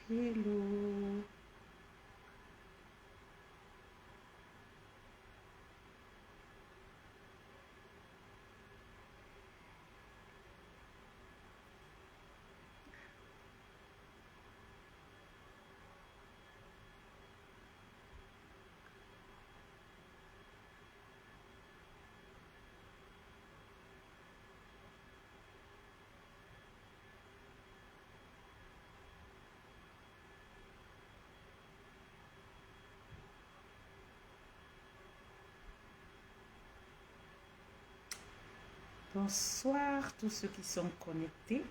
Hello. Bonsoir tous ceux qui sont connectés.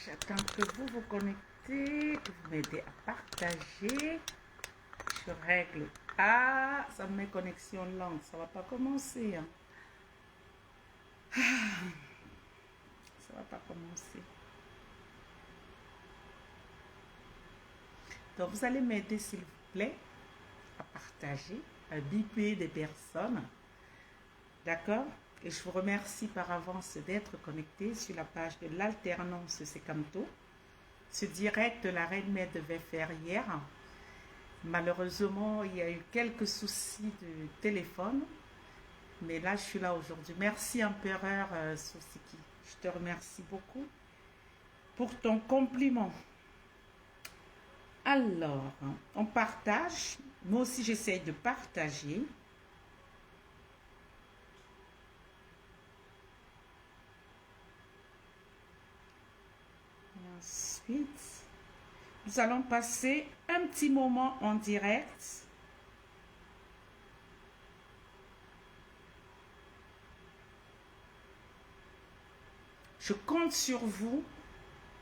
J'attends que vous vous connectez, que vous m'aidez à partager. Je règle. Ah, ça me met connexion lente. Ça va pas commencer. Hein. Ça va pas commencer. Donc, vous allez m'aider, s'il vous plaît, à partager, à biper des personnes. D'accord? Et je vous remercie par avance d'être connecté sur la page de l'alternance Sekamto. Ce direct, la reine mère devait faire hier. Malheureusement, il y a eu quelques soucis de téléphone. Mais là, je suis là aujourd'hui. Merci, Empereur Sosiki. Je te remercie beaucoup pour ton compliment. Alors, on partage. Moi aussi, j'essaye de partager. Et ensuite, nous allons passer un petit moment en direct. Je compte sur vous,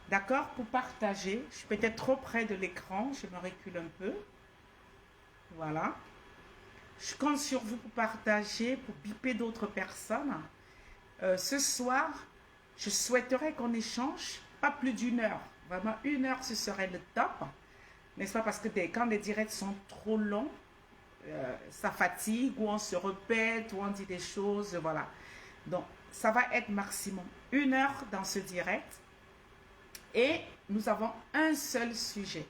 d'accord, pour partager. Je suis peut-être trop près de l'écran, je me recule un peu. Voilà. Je compte sur vous pour partager, pour biper d'autres personnes. Ce soir, je souhaiterais qu'on échange pas plus d'une heure. Vraiment, une heure, ce serait le top. N'est-ce pas? Parce que quand les directs sont trop longs, ça fatigue, ou on se répète, ou on dit des choses, voilà. Donc, ça va être maximum une heure dans ce direct. Et nous avons un seul sujet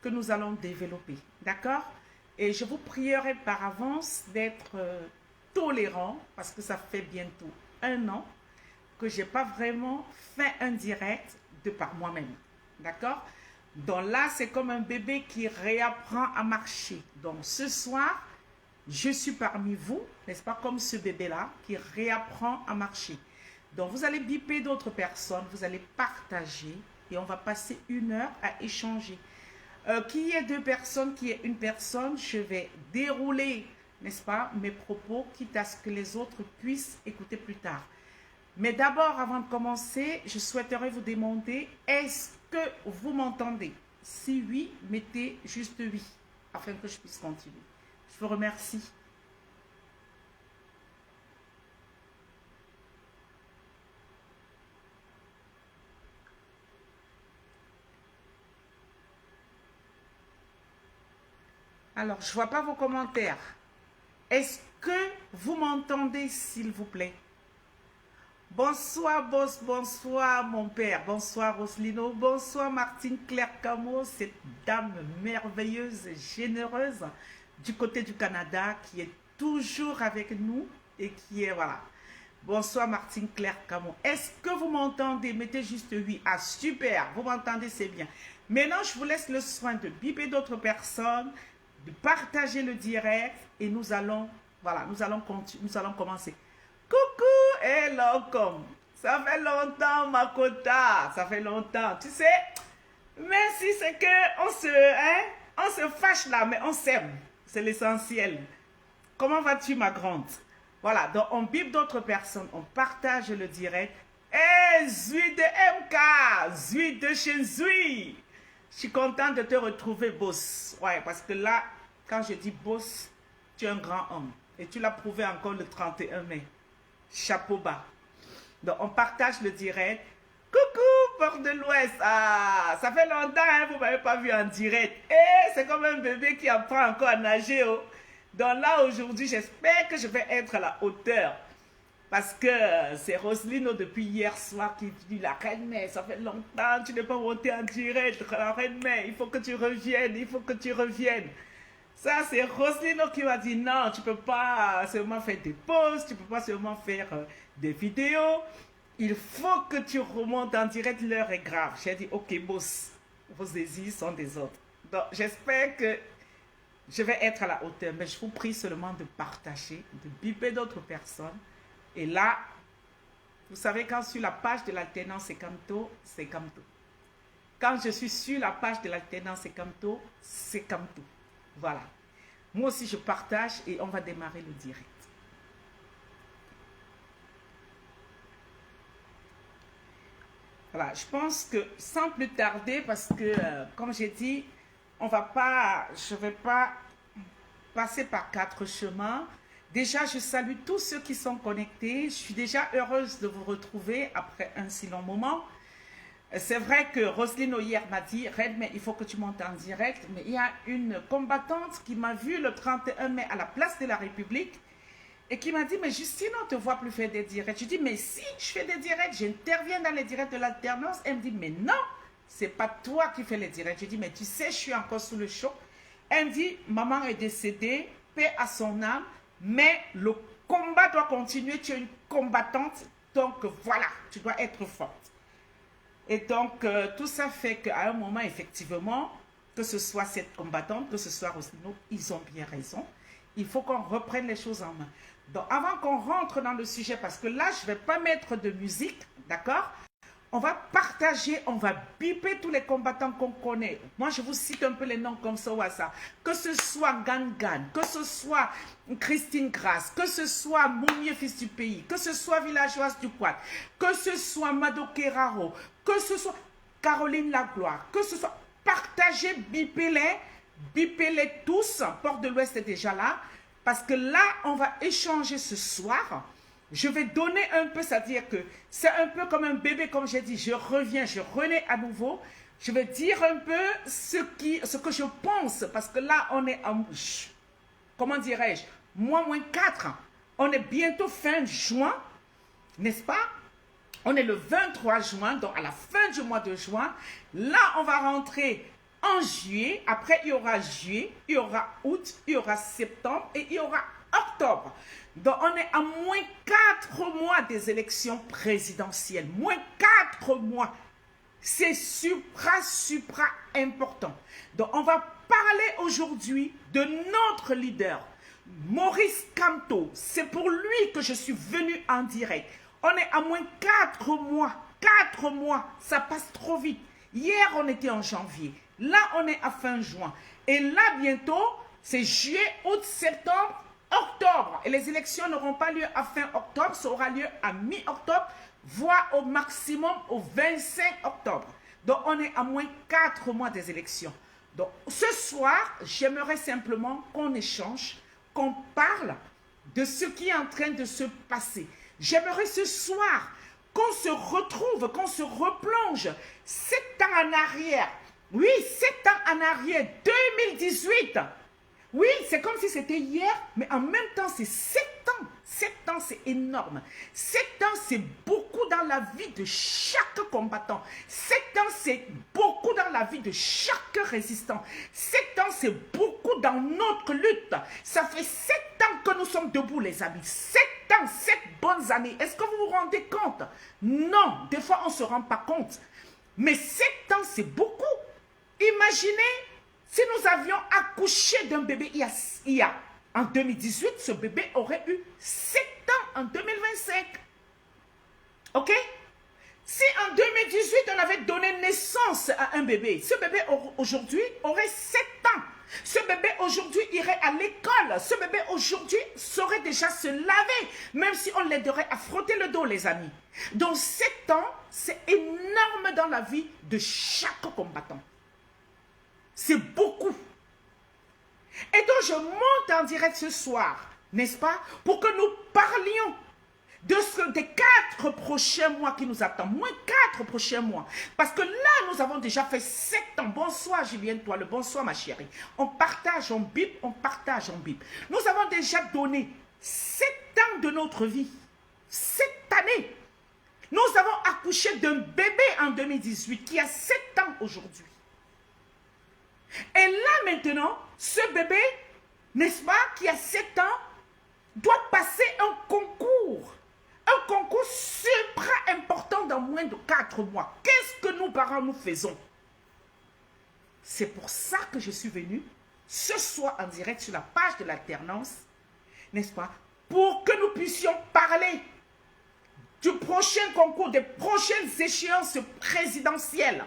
que nous allons développer. D'accord? Et je vous prierai par avance d'être tolérant, parce que ça fait bientôt un an que je n'ai pas vraiment fait un direct de par moi-même. D'accord? Donc là, c'est comme un bébé qui réapprend à marcher. Donc ce soir, je suis parmi vous, n'est-ce pas, comme ce bébé-là qui réapprend à marcher. Donc vous allez biper d'autres personnes, vous allez partager et on va passer une heure à échanger. Qu'il y ait deux personnes, qu'il y ait une personne, je vais dérouler, n'est-ce pas, mes propos, quitte à ce que les autres puissent écouter plus tard. Mais d'abord, avant de commencer, je souhaiterais vous demander, est-ce que vous m'entendez? Si oui, mettez juste oui, afin que je puisse continuer. Je vous remercie. Alors, je ne vois pas vos commentaires. Est-ce que vous m'entendez, s'il vous plaît? Bonsoir, boss, bonsoir, mon père. Bonsoir, Roslino. Bonsoir, Martine Claire Camo, cette dame merveilleuse et généreuse du côté du Canada qui est toujours avec nous et qui est, voilà. Bonsoir, Martine Claire Camo. Est-ce que vous m'entendez? Mettez juste oui. Ah, super. Vous m'entendez, c'est bien. Maintenant, je vous laisse le soin de biper d'autres personnes, de partager le direct et nous allons, voilà, nous allons commencer. Coucou, hello, comme. Ça fait longtemps, Makota. Ça fait longtemps. Tu sais, même si c'est que on se fâche là, mais on s'aime. C'est l'essentiel. Comment vas-tu, ma grande? Voilà, donc on bip d'autres personnes, on partage le direct. Eh, Zui de MK, Zui de chez Zui. Je suis contente de te retrouver, boss. Ouais, parce que là, quand je dis boss, tu es un grand homme. Et tu l'as prouvé encore le 31 mai. Chapeau bas. Donc, on partage le direct. Coucou, Port de l'Ouest. Ah, ça fait longtemps, hein, vous ne m'avez pas vu en direct. Eh, c'est comme un bébé qui apprend encore à nager. Oh. Donc là, aujourd'hui, j'espère que je vais être à la hauteur. Parce que c'est Roselino depuis hier soir qui dit la reine mère, ça fait longtemps, tu n'es pas montée en direct, la reine mère, il faut que tu reviennes, il faut que tu reviennes. Ça, c'est Roselino qui m'a dit non, tu ne peux pas seulement faire des pauses, tu ne peux pas seulement faire des vidéos. Il faut que tu remontes en direct, l'heure est grave. J'ai dit ok, boss, vos désirs sont des autres. Donc, j'espère que je vais être à la hauteur, mais je vous prie seulement de partager, de biper d'autres personnes. Et là, vous savez, quand sur la page de l'alternance c'est comme tout, c'est comme tout. Quand je suis sur la page de l'alternance c'est comme tout, c'est comme tout. Voilà. Moi aussi, je partage et on va démarrer le direct. Voilà, je pense que sans plus tarder, parce que, comme j'ai dit, je ne vais pas passer par 4 chemins. Déjà, je salue tous ceux qui sont connectés. Je suis déjà heureuse de vous retrouver après un si long moment. C'est vrai que Roselino hier m'a dit, Red, mais il faut que tu montes en direct. Mais il y a une combattante qui m'a vue le 31 mai à la place de la République et qui m'a dit, mais Justine, on ne te voit plus faire des directs. Je dis, mais si je fais des directs, j'interviens dans les directs de l'alternance. Elle me dit, mais non, c'est pas toi qui fais les directs. Je dis, mais tu sais, je suis encore sous le choc. Elle me dit, maman est décédée, paix à son âme, mais le combat doit continuer. Tu es une combattante, donc voilà, tu dois être forte. Et donc, tout ça fait qu'à un moment, effectivement, que ce soit cette combattante, que ce soit Roselino, ils ont bien raison. Il faut qu'on reprenne les choses en main. Donc, avant qu'on rentre dans le sujet, parce que là, je ne vais pas mettre de musique, d'accord? On va partager, on va biper tous les combattants qu'on connaît. Moi, je vous cite un peu les noms comme ça ou ça. Que ce soit Gangan, que ce soit Christine Grasse, que ce soit Mounier Fils du Pays, que ce soit Villageoise du Quad, que ce soit Mado Keraro, que ce soit Caroline Lagloire, que ce soit partagez, bipez-les tous. Port de l'Ouest est déjà là. Parce que là, on va échanger ce soir. Je vais donner un peu, c'est-à-dire que c'est un peu comme un bébé, comme j'ai dit, je reviens, je renais à nouveau. Je vais dire un peu ce que je pense, parce que là, on est en, comment dirais-je, moins 4. On est bientôt fin juin, n'est-ce pas? On est le 23 juin, donc à la fin du mois de juin. Là, on va rentrer en juillet. Après, il y aura juillet, il y aura août, il y aura septembre et il y aura octobre. Donc, on est à moins 4 mois des élections présidentielles. Moins 4 mois. C'est supra important. Donc, on va parler aujourd'hui de notre leader, Maurice Kamto. C'est pour lui que je suis venue en direct. On est à moins 4 mois. 4 mois, ça passe trop vite. Hier, on était en janvier. Là, on est à fin juin. Et là, bientôt, c'est juillet, août, septembre, octobre. Et les élections n'auront pas lieu à fin octobre, ça aura lieu à mi-octobre, voire au maximum au 25 octobre. Donc, on est à moins 4 mois des élections. Donc, ce soir, j'aimerais simplement qu'on échange, qu'on parle de ce qui est en train de se passer. J'aimerais ce soir qu'on se retrouve, qu'on se replonge 7 ans en arrière. Oui, 7 ans en arrière, 2018. Oui, c'est comme si c'était hier, mais en même temps, c'est 7 ans. 7 ans, c'est énorme. 7 ans, c'est beaucoup dans la vie de chaque combattant. 7 ans, c'est beaucoup dans la vie de chaque résistant. 7 ans, c'est beaucoup dans notre lutte. Ça fait 7 ans que nous sommes debout, les amis. 7 ans, 7 bonnes années. Est-ce que vous vous rendez compte? Non, des fois, on ne se rend pas compte. Mais 7 ans, c'est beaucoup. Imaginez si nous avions accouché d'un bébé en 2018, ce bébé aurait eu 7 ans en 2025. Ok? Si en 2018, on avait donné naissance à un bébé, ce bébé aujourd'hui aurait 7 ans. Ce bébé aujourd'hui irait à l'école. Ce bébé aujourd'hui saurait déjà se laver, même si on l'aiderait à frotter le dos, les amis. Donc 7 ans, c'est énorme dans la vie de chaque combattant. C'est beaucoup. Et donc, je monte en direct ce soir, n'est-ce pas, pour que nous parlions des 4 prochains mois qui nous attendent, moins 4 prochains mois. Parce que là, nous avons déjà fait 7 ans. Bonsoir, Julienne, toi, le bonsoir, ma chérie. On partage, on bip, on partage, on bip. Nous avons déjà donné 7 ans de notre vie. 7 années. Nous avons accouché d'un bébé en 2018 qui a 7 ans aujourd'hui. Et là, maintenant, ce bébé, n'est-ce pas, qui a 7 ans, doit passer un concours. Un concours supra important dans moins de 4 mois. Qu'est-ce que nous, parents, nous faisons? C'est pour ça que je suis venue ce soir en direct sur la page de l'alternance, n'est-ce pas? Pour que nous puissions parler du prochain concours, des prochaines échéances présidentielles.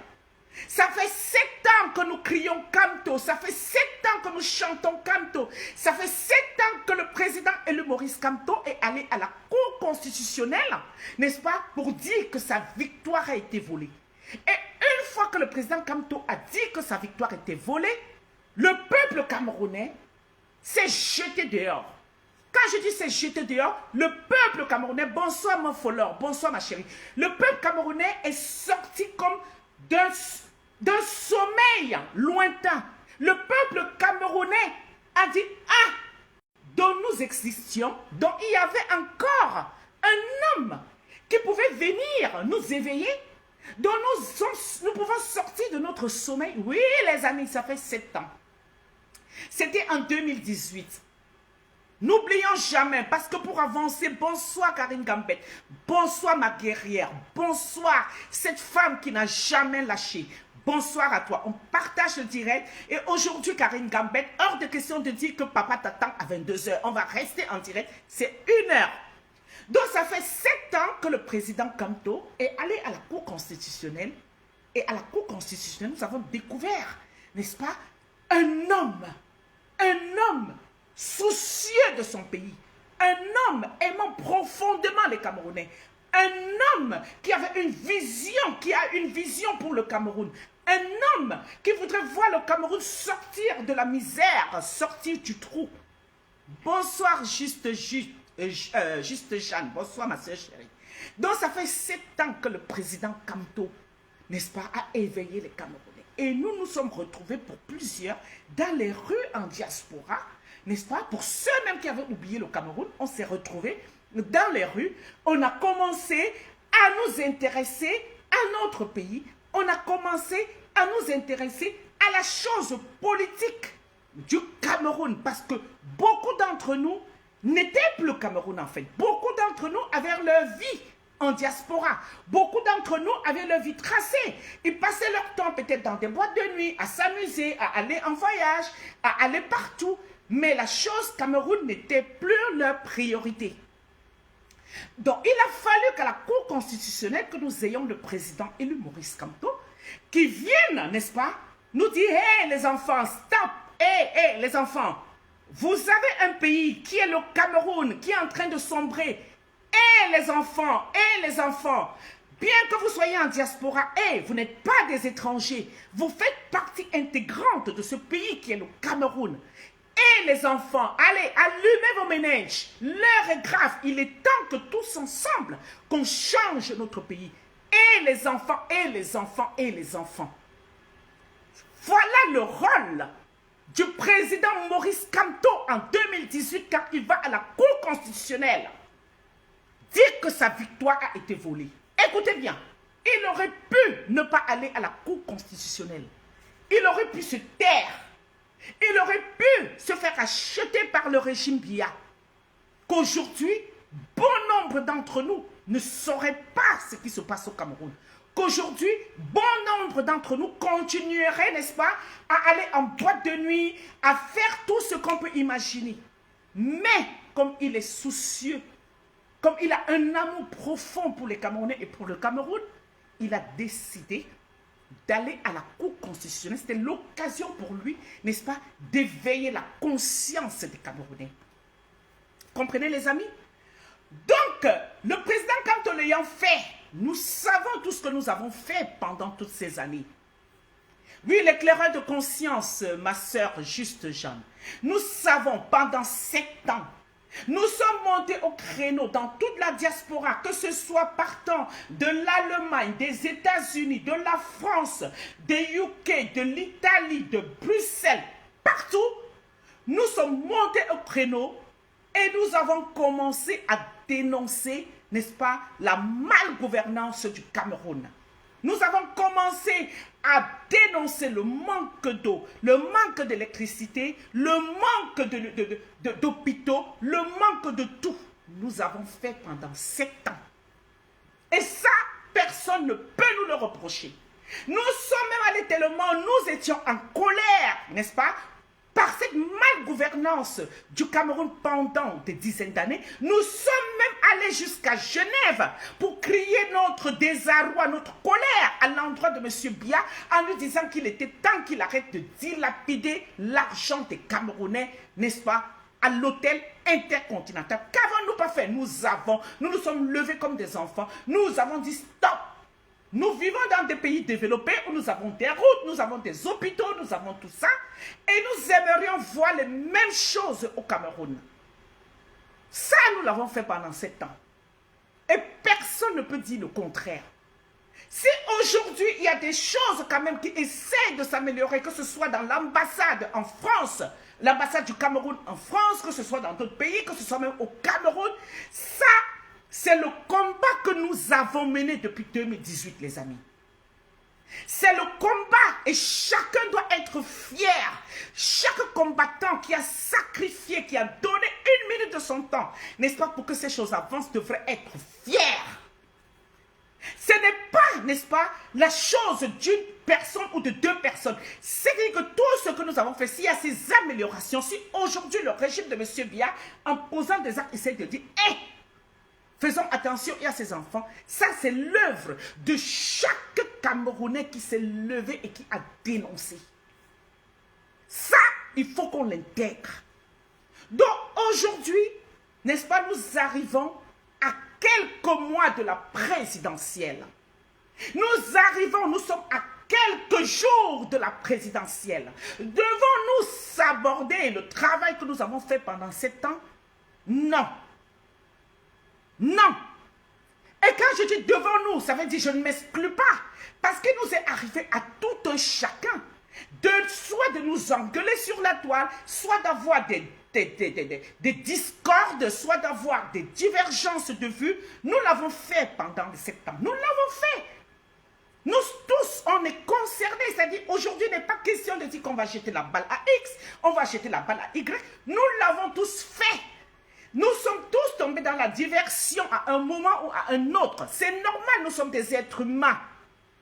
Ça fait 7 ans que nous crions Kamto, ça fait 7 ans que nous chantons Kamto, ça fait 7 ans que le président élu Maurice Kamto est allé à la Cour constitutionnelle, n'est-ce pas, pour dire que sa victoire a été volée. Et une fois que le président Kamto a dit que sa victoire était volée, le peuple camerounais s'est jeté dehors. Quand je dis s'est jeté dehors, le peuple camerounais, bonsoir mon follower, bonsoir ma chérie, le peuple camerounais est sorti comme d'un sommeil lointain. Le peuple camerounais a dit, ah, dont nous existions, dont il y avait encore un homme qui pouvait venir nous éveiller, dont nous pouvons sortir de notre sommeil. Oui, les amis, ça fait 7 ans. C'était en 2018. N'oublions jamais, parce que pour avancer, bonsoir Karine Gambette, bonsoir ma guerrière, bonsoir cette femme qui n'a jamais lâché, bonsoir à toi. On partage le direct et aujourd'hui Karine Gambette, hors de question de dire que papa t'attend à 22 h. On va rester en direct, c'est 1 heure. Donc ça fait 7 ans que le président Kamto est allé à la Cour constitutionnelle et à la Cour constitutionnelle, nous avons découvert, n'est-ce pas, un homme soucieux de son pays, un homme aimant profondément les Camerounais, un homme qui avait une vision, qui a une vision pour le Cameroun, un homme qui voudrait voir le Cameroun sortir de la misère, sortir du trou. Bonsoir Juste Jeanne, bonsoir ma soeur chérie. Donc ça fait 7 ans que le président Kamto, n'est-ce pas, a éveillé les Camerounais. Et nous nous sommes retrouvés pour plusieurs dans les rues en diaspora, n'est-ce pas? Pour ceux-mêmes qui avaient oublié le Cameroun, on s'est retrouvés dans les rues. On a commencé à nous intéresser à notre pays. On a commencé à nous intéresser à la chose politique du Cameroun. Parce que beaucoup d'entre nous n'étaient plus le Cameroun en fait. Beaucoup d'entre nous avaient leur vie en diaspora. Beaucoup d'entre nous avaient leur vie tracée. Ils passaient leur temps peut-être dans des boîtes de nuit, à s'amuser, à aller en voyage, à aller partout. Mais la chose Cameroun n'était plus leur priorité. Donc, il a fallu qu'à la Cour constitutionnelle, que nous ayons le président élu Maurice Kamto, qui vienne, n'est-ce pas, nous dire, hé les enfants, stop, hé les enfants, vous avez un pays qui est le Cameroun, qui est en train de sombrer. Hé les enfants, bien que vous soyez en diaspora, vous n'êtes pas des étrangers, vous faites partie intégrante de ce pays qui est le Cameroun. Et les enfants, allez, allumez vos ménages. L'heure est grave. Il est temps que tous ensemble, qu'on change notre pays. Et les enfants, et les enfants, et les enfants. Voilà le rôle du président Maurice Kamto en 2018 quand il va à la Cour constitutionnelle dire que sa victoire a été volée. Écoutez bien, il aurait pu ne pas aller à la Cour constitutionnelle. Il aurait pu se taire. Il aurait pu se faire acheter par le régime Biya. Qu'aujourd'hui, bon nombre d'entre nous ne sauraient pas ce qui se passe au Cameroun. Qu'aujourd'hui, bon nombre d'entre nous continueraient, n'est-ce pas, à aller en boîte de nuit, à faire tout ce qu'on peut imaginer. Mais, comme il est soucieux, comme il a un amour profond pour les Camerounais et pour le Cameroun, il a décidé d'aller à la Cour constitutionnelle. C'était l'occasion pour lui, n'est-ce pas, d'éveiller la conscience des Camerounais. Comprenez les amis? Donc, le président Kamto l'ayant fait, nous savons tout ce que nous avons fait pendant toutes ces années. Oui, l'éclaireur de conscience, ma sœur Juste Jeanne. Nous savons pendant 7 ans Nous sommes montés au créneau dans toute la diaspora, que ce soit partant de l'Allemagne, des États-Unis, de la France, des UK, de l'Italie, de Bruxelles, partout. Nous sommes montés au créneau et nous avons commencé à dénoncer, n'est-ce pas, la malgouvernance du Cameroun. Nous avons commencé à dénoncer le manque d'eau, le manque d'électricité, le manque d'hôpitaux, le manque de tout. Nous avons fait pendant 7 ans. Et ça, personne ne peut nous le reprocher. Nous sommes même allés tellement, nous étions en colère, n'est-ce pas, par cette malgouvernance du Cameroun pendant des dizaines d'années. Nous sommes même allés jusqu'à Genève pour crier notre désarroi, notre colère à l'endroit de M. Biya en lui disant qu'il était temps qu'il arrête de dilapider l'argent des Camerounais, n'est-ce pas, à l'hôtel intercontinental. Qu'avons-nous pas fait? Nous nous sommes levés comme des enfants. Nous avons dit stop. Nous vivons dans des pays développés où nous avons des routes, nous avons des hôpitaux, nous avons tout ça. Et nous aimerions voir les mêmes choses au Cameroun. Ça, nous l'avons fait pendant 7 ans. Et personne ne peut dire le contraire. Si aujourd'hui, il y a des choses quand même qui essaient de s'améliorer, que ce soit dans l'ambassade en France, l'ambassade du Cameroun en France, que ce soit dans d'autres pays, que ce soit même au Cameroun, ça, c'est le combat que nous avons mené depuis 2018, les amis. C'est le combat et chacun doit être fier. Chaque combattant qui a sacrifié, qui a donné 1 minute de son temps, n'est-ce pas, pour que ces choses avancent, devrait être fier. Ce n'est pas, n'est-ce pas, la chose d'une personne ou de 2 personnes. C'est-à-dire que tout ce que nous avons fait, s'il y a ces améliorations, si aujourd'hui le régime de M. Biya, en posant des actes, essaie de dire « Hé, faisons attention à ces enfants », ça c'est l'œuvre de chaque Camerounais qui s'est levé et qui a dénoncé. Ça, il faut qu'on l'intègre. Donc aujourd'hui, n'est-ce pas, nous arrivons à quelques mois de la présidentielle. Nous arrivons, nous sommes à quelques jours de la présidentielle. Devons-nous s'aborder le travail que nous avons fait pendant 7 ans? Non. Non. Et quand je dis devant nous, ça veut dire je ne m'exclus pas. Parce qu'il nous est arrivé à tout un chacun soit de nous engueuler sur la toile, soit d'avoir des discordes, soit d'avoir des divergences de vues. Nous l'avons fait pendant les 7 ans. Nous l'avons fait. Nous tous, on est concernés. C'est-à-dire, aujourd'hui, il n'est pas question de dire qu'on va jeter la balle à X, on va jeter la balle à Y. Nous l'avons tous fait. Nous sommes tous tombés dans la diversion à un moment ou à un autre. C'est normal, nous sommes des êtres humains.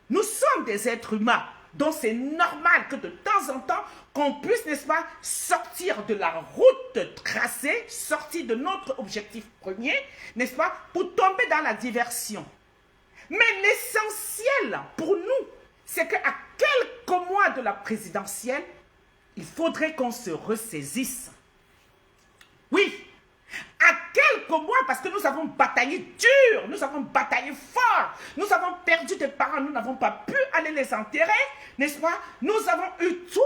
Nous sommes des êtres humains. Donc c'est normal que de temps en temps, qu'on puisse, n'est-ce pas, sortir de la route tracée, sortir de notre objectif premier, n'est-ce pas, pour tomber dans la diversion. Mais l'essentiel pour nous, c'est qu'à quelques mois de la présidentielle, il faudrait qu'on se ressaisisse. Oui. À quelques mois, parce que nous avons bataillé dur, nous avons bataillé fort, nous avons perdu des parents, nous n'avons pas pu aller les enterrer, n'est-ce pas? Nous avons eu tout.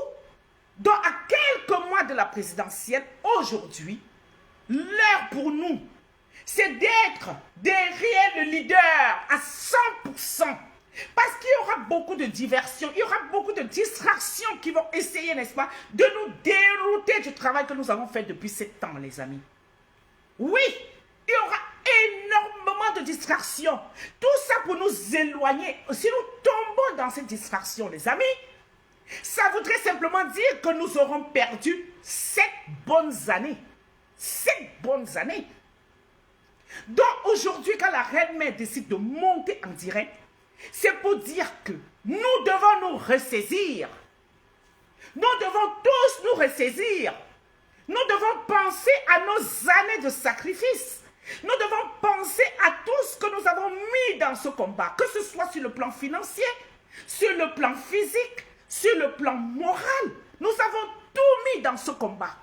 Donc, à quelques mois de la présidentielle, aujourd'hui, l'heure pour nous, c'est d'être des réels leaders à 100%. Parce qu'il y aura beaucoup de diversions, il y aura beaucoup de distractions qui vont essayer, n'est-ce pas, de nous dérouter du travail que nous avons fait depuis 7 ans, les amis. Oui, il y aura énormément de distractions. Tout ça pour nous éloigner. Si nous tombons dans cette distraction, les amis, ça voudrait simplement dire que nous aurons perdu 7 bonnes années. 7 bonnes années. Donc aujourd'hui, quand la Reine Mère décide de monter en direct, c'est pour dire que nous devons nous ressaisir. Nous devons tous nous ressaisir. Nous devons penser à nos années de sacrifice. Nous devons penser à tout ce que nous avons mis dans ce combat, que ce soit sur le plan financier, sur le plan physique, sur le plan moral. Nous avons tout mis dans ce combat.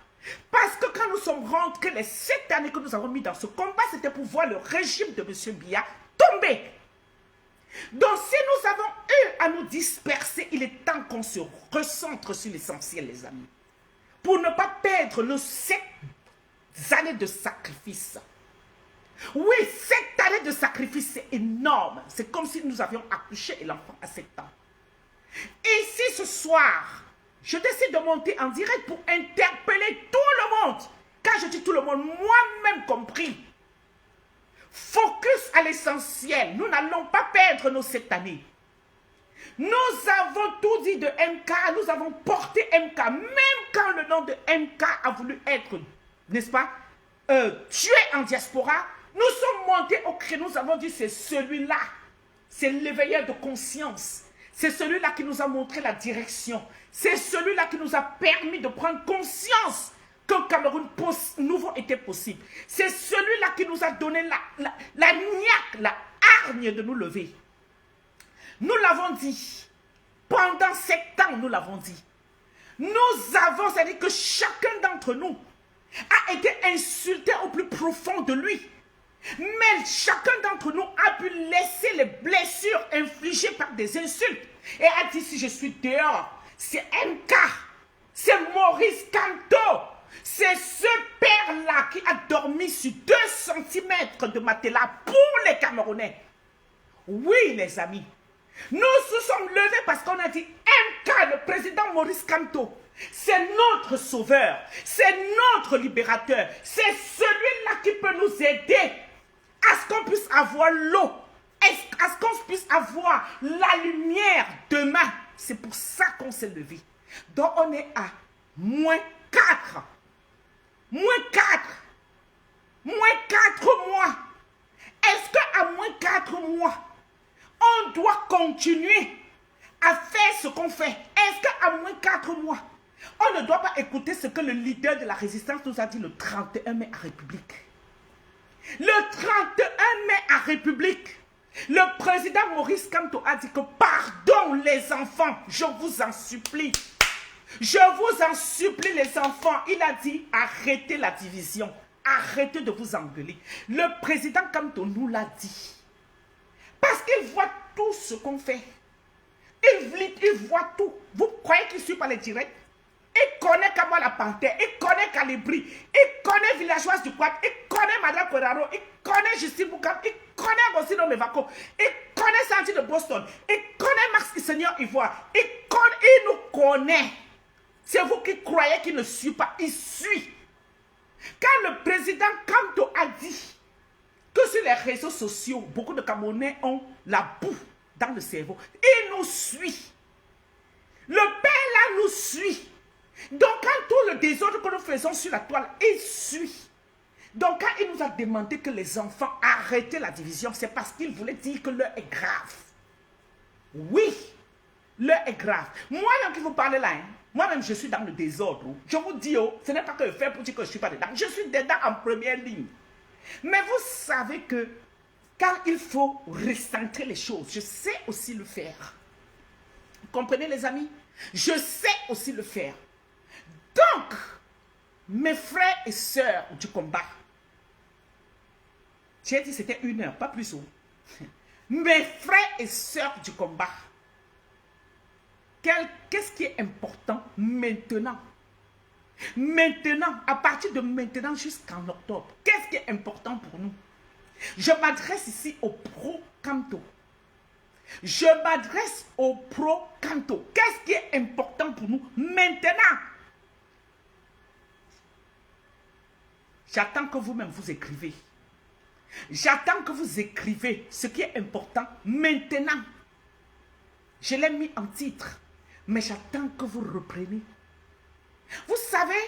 Parce que quand nous sommes rentrés, les 7 années que nous avons mis dans ce combat, c'était pour voir le régime de M. Biya tomber. Donc si nous avons eu à nous disperser, il est temps qu'on se recentre sur l'essentiel, les amis. Pour ne pas perdre les 7 années de sacrifice. Oui, 7 années de sacrifice, c'est énorme. C'est comme si nous avions accouché l'enfant à 7 ans. Ici, ce soir, je décide de monter en direct pour interpeller tout le monde. Quand je dis tout le monde, moi-même compris. Focus à l'essentiel. Nous n'allons pas perdre nos 7 années. Nous avons tout dit de MK, nous avons porté MK, même quand le nom de MK a voulu être, n'est-ce pas, tué en diaspora, nous sommes montés au créneau, nous avons dit c'est celui-là, c'est l'éveilleur de conscience, c'est celui-là qui nous a montré la direction, c'est celui-là qui nous a permis de prendre conscience qu'un Cameroun nouveau était possible, c'est celui-là qui nous a donné la niaque, la hargne de nous lever. Nous l'avons dit. Pendant 7 ans, nous l'avons dit. Nous avons, c'est-à-dire que chacun d'entre nous a été insulté au plus profond de lui. Mais chacun d'entre nous a pu laisser les blessures infligées par des insultes. Et a dit, si je suis dehors, c'est MK, c'est Maurice Kamto, c'est ce père-là qui a dormi sur 2 centimètres de matelas pour les Camerounais. Oui, les amis. Nous nous sommes levés parce qu'on a dit MK, le président Maurice Kamto, c'est notre sauveur, c'est notre libérateur, c'est celui-là qui peut nous aider à ce qu'on puisse avoir l'eau, à ce qu'on puisse avoir la lumière demain. C'est pour ça qu'on s'est levé. Donc on est à -4. -4. -4 mois. Est-ce qu'à -4 mois, on doit continuer à faire ce qu'on fait? Est-ce qu'à -4 mois, on ne doit pas écouter ce que le leader de la résistance nous a dit le 31 mai à République? Le 31 mai à République, le président Maurice Kamto a dit que pardon les enfants, je vous en supplie. Je vous en supplie les enfants. Il a dit arrêtez la division, arrêtez de vous engueuler. Le président Kamto nous l'a dit. Parce qu'il voit tout ce qu'on fait. Il voit tout. Vous croyez qu'il ne suit pas les directs? Il connaît Kama la Panthère, il connaît Calibri, il connaît Villageoise du Quad, il connaît Madame Corraro, il connaît Justine Boukam, il connaît Agostino Mevako, il connaît Santi de Boston, il connaît Max Seigneur Ivoire, il nous connaît. C'est vous qui croyez qu'il ne suit pas, il suit. Quand le président Kamto a dit que sur les réseaux sociaux, beaucoup de Camerounais ont la boue dans le cerveau, il nous suit. Le père là nous suit. Donc quand tout le désordre que nous faisons sur la toile, il suit. Donc quand il nous a demandé que les enfants arrêtent la division, c'est parce qu'il voulait dire que l'heure est grave. Oui, l'heure est grave. Moi-même qui vous parle là, hein, moi-même je suis dans le désordre. Je vous dis, oh, ce n'est pas que je fais pour dire que je ne suis pas dedans. Je suis dedans en première ligne. Mais vous savez que quand il faut recentrer les choses, je sais aussi le faire. Vous comprenez les amis? Je sais aussi le faire. Donc, mes frères et sœurs du combat, j'ai dit c'était 1 heure, pas plus. Mes frères et sœurs du combat, qu'est-ce qui est important maintenant? Maintenant, à partir de maintenant jusqu'en octobre, qu'est-ce qui est important pour nous? Je m'adresse ici au pro-Kamto. Je m'adresse au pro-Kamto. Qu'est-ce qui est important pour nous maintenant? J'attends que vous-même vous écrivez. J'attends que vous écrivez ce qui est important maintenant. Je l'ai mis en titre, mais j'attends que vous repreniez. Vous savez,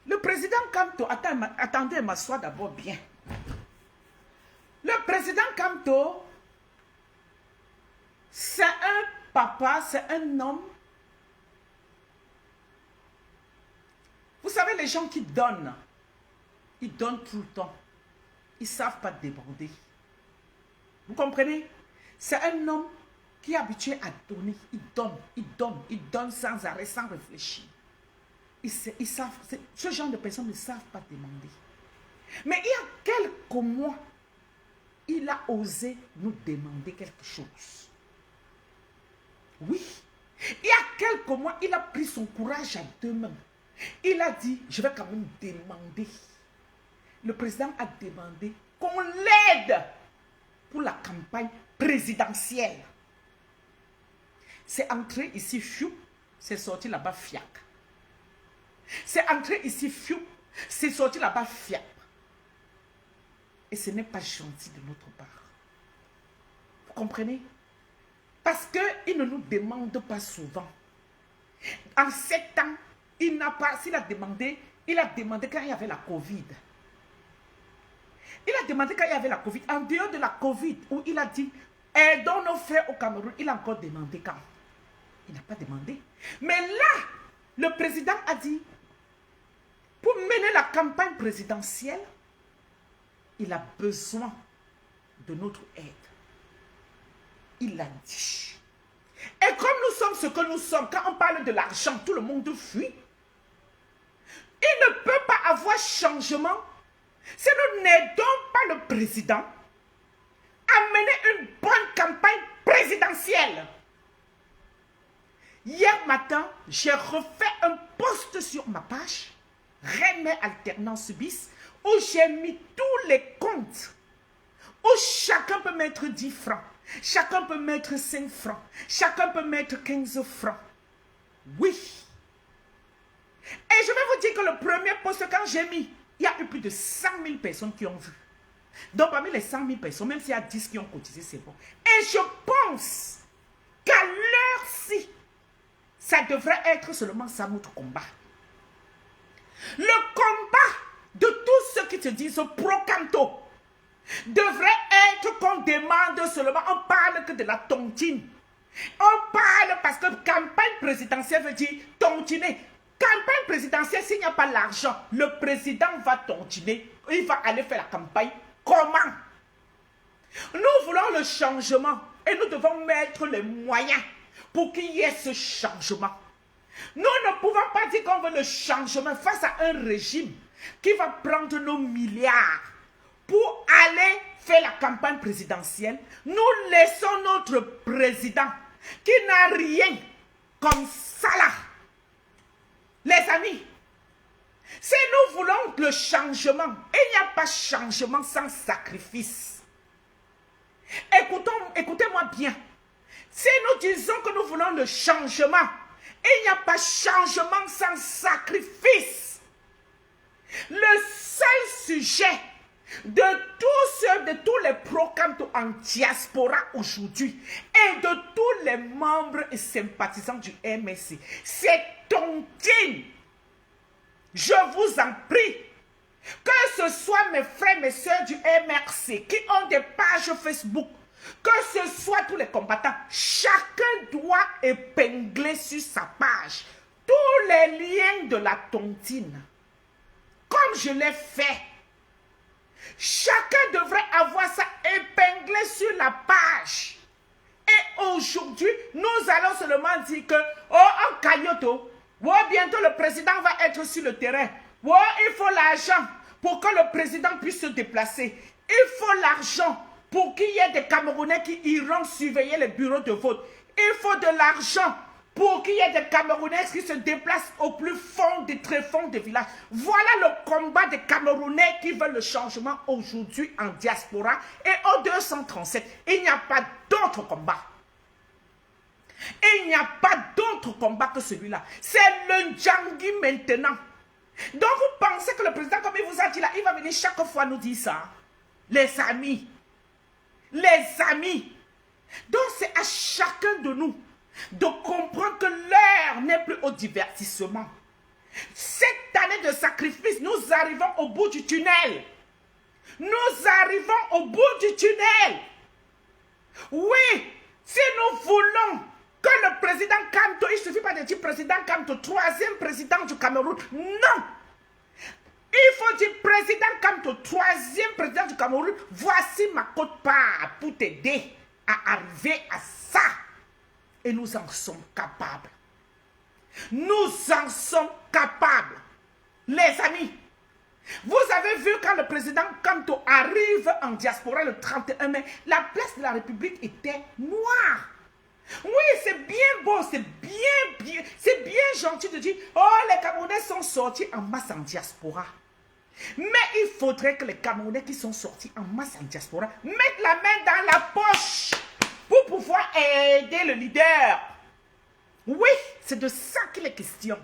le président Kamto, attendez, m'asseoir d'abord bien. Le président Kamto, c'est un papa, c'est un homme. Vous savez, les gens qui donnent, ils donnent tout le temps. Ils ne savent pas déborder. Vous comprenez? C'est un homme qui est habitué à donner. Il donne, il donne, il donne sans arrêt, sans réfléchir. Ils savent, ce genre de personnes ne savent pas demander. Mais il y a quelques mois, il a osé nous demander quelque chose. Oui. Il y a quelques mois, il a pris son courage à 2 mains. Il a dit, je vais quand même demander. Le président a demandé qu'on l'aide pour la campagne présidentielle. C'est entré ici, fiou, c'est sorti là-bas, fiac. C'est entré ici, fiou, c'est sorti là-bas, fiac. Et ce n'est pas gentil de notre part. Vous comprenez? Parce qu'il ne nous demande pas souvent. En 7 ans, il n'a pas, s'il a demandé quand il y avait la Covid. Il a demandé quand il y avait la Covid. En dehors de la Covid, où il a dit, aidons nos frères au Cameroun, il a encore demandé quand? Il n'a pas demandé. Mais là, le président a dit, pour mener la campagne présidentielle, il a besoin de notre aide. Il l'a dit. Et comme nous sommes ce que nous sommes, quand on parle de l'argent, tout le monde fuit. Il ne peut pas avoir changement si nous n'aidons pas le président à mener une bonne campagne présidentielle. Hier matin, j'ai refait un post sur ma page, Remets Alternance Bis, où j'ai mis tous les comptes, où chacun peut mettre 10 francs, chacun peut mettre 5 francs, chacun peut mettre 15 francs. Oui. Et je vais vous dire que le premier post, quand j'ai mis, il y a eu plus de 100 000 personnes qui ont vu. Donc parmi les 100 000 personnes, même s'il y a 10 qui ont cotisé, c'est bon. Et je pense qu'à l'heure-ci, ça devrait être seulement ça notre combat. Le combat de tous ceux qui se disent pro-canto devrait être qu'on demande seulement, on parle que de la tontine. On parle parce que campagne présidentielle veut dire tontiner. Campagne présidentielle, s'il n'y a pas l'argent, le président va tontiner. Il va aller faire la campagne. Comment? Nous voulons le changement et nous devons mettre les moyens pour qu'il y ait ce changement. Nous ne pouvons pas dire qu'on veut le changement face à un régime qui va prendre nos milliards pour aller faire la campagne présidentielle. Nous laissons notre président qui n'a rien comme ça là. Les amis, si nous voulons le changement, il n'y a pas changement sans sacrifice. Écoutez-moi bien. Si nous disons que nous voulons le changement, il n'y a pas changement sans sacrifice. Le seul sujet de tous les pro-canto en diaspora aujourd'hui et de tous les membres et sympathisants du MSC, c'est tontine. Je vous en prie, que ce soit mes frères, mes soeurs du MRC qui ont des pages Facebook, que ce soit tous les combattants, chacun doit épingler sur sa page tous les liens de la tontine. Comme je l'ai fait, chacun devrait avoir ça épinglé sur la page. Et aujourd'hui, nous allons seulement dire que, oh, en cagnotte, oh, bientôt le président va être sur le terrain. Oh, il faut l'argent pour que le président puisse se déplacer. Il faut l'argent pour qu'il y ait des Camerounais qui iront surveiller les bureaux de vote. Il faut de l'argent pour qu'il y ait des Camerounais qui se déplacent au plus fond des tréfonds des villages. Voilà le combat des Camerounais qui veulent le changement aujourd'hui en diaspora et au 237. Il n'y a pas d'autre combat. Il n'y a pas d'autre combat que celui-là. C'est le Djangui maintenant. Donc vous pensez que le président, comme il vous a dit là, il va venir chaque fois nous dire ça? Les amis. Les amis. Donc c'est à chacun de nous de comprendre que l'heure n'est plus au divertissement. Cette année de sacrifice, nous arrivons au bout du tunnel. Nous arrivons au bout du tunnel. Oui, si nous voulons que le président Kamto, il ne suffit pas de dire président Kamto, 3e président du Cameroun. Non. Il faut dire président Kamto, 3e président du Cameroun. Voici ma quote-part pour t'aider à arriver à ça. Et nous en sommes capables. Nous en sommes capables. Les amis, vous avez vu quand le président Kamto arrive en diaspora le 31 mai, la place de la République était noire. Oui, c'est bien beau, c'est c'est bien gentil de dire, oh, les Camerounais sont sortis en masse en diaspora. Mais il faudrait que les Camerounais qui sont sortis en masse en diaspora mettent la main dans la poche pour pouvoir aider le leader. Oui, c'est de ça qu'il est question.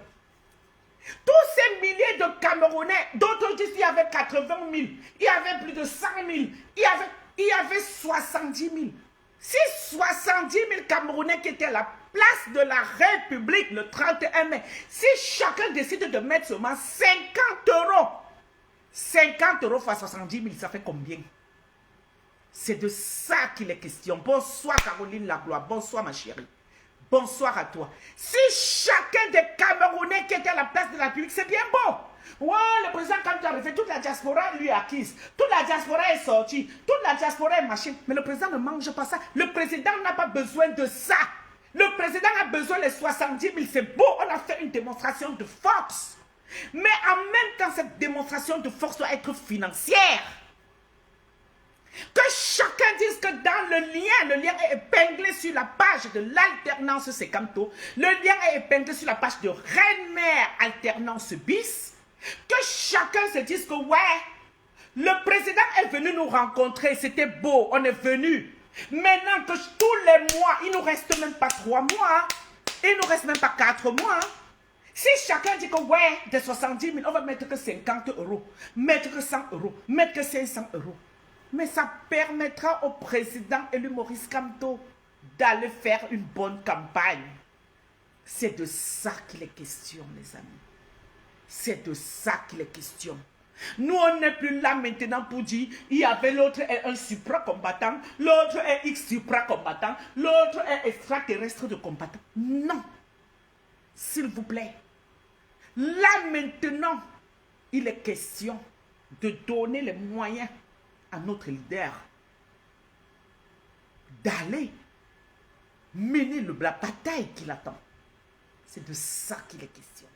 Tous ces milliers de Camerounais, d'autres disent qu'il y avait 80 000, il y avait plus de 100 000, il y avait 70 000. Si 70 000 Camerounais qui étaient à la place de la République le 31 mai, si chacun décide de mettre seulement 50 euros, 50 euros fois 70 000, ça fait combien? C'est de ça qu'il est question. Bonsoir Caroline Lagloire, bonsoir ma chérie. Bonsoir à toi. Si chacun des Camerounais qui était à la place de la République, c'est bien beau. Ouais, le président quand il est arrivé, toute la diaspora lui acquise. Toute la diaspora est sortie. Toute la diaspora est machin. Mais le président ne mange pas ça. Le président n'a pas besoin de ça. Le président a besoin des 70 000. C'est beau, on a fait une démonstration de force. Mais en même temps, cette démonstration de force doit être financière. Que chacun dise que dans le lien est épinglé sur la page de l'alternance Sekamto, le lien est épinglé sur la page de Reine-Mère alternance bis, que chacun se dise que ouais, le président est venu nous rencontrer, c'était beau, on est venu. Maintenant que tous les mois, il ne nous reste même pas 3 mois, il ne nous reste même pas 4 mois. Si chacun dit que ouais, des 70 000, on va mettre que 50 euros, mettre que 100 euros, mettre que 500 euros. Mais ça permettra au président élu Maurice Kamto d'aller faire une bonne campagne. C'est de ça qu'il est question, les amis. C'est de ça qu'il est question. Nous, on n'est plus là maintenant pour dire il y avait l'autre est un supra-combattant, l'autre est X supra-combattant, l'autre est extraterrestre de combattant. Non. S'il vous plaît. Là, maintenant, il est question de donner les moyens à notre leader d'aller mener la bataille qu'il attend. C'est de ça qu'il est question.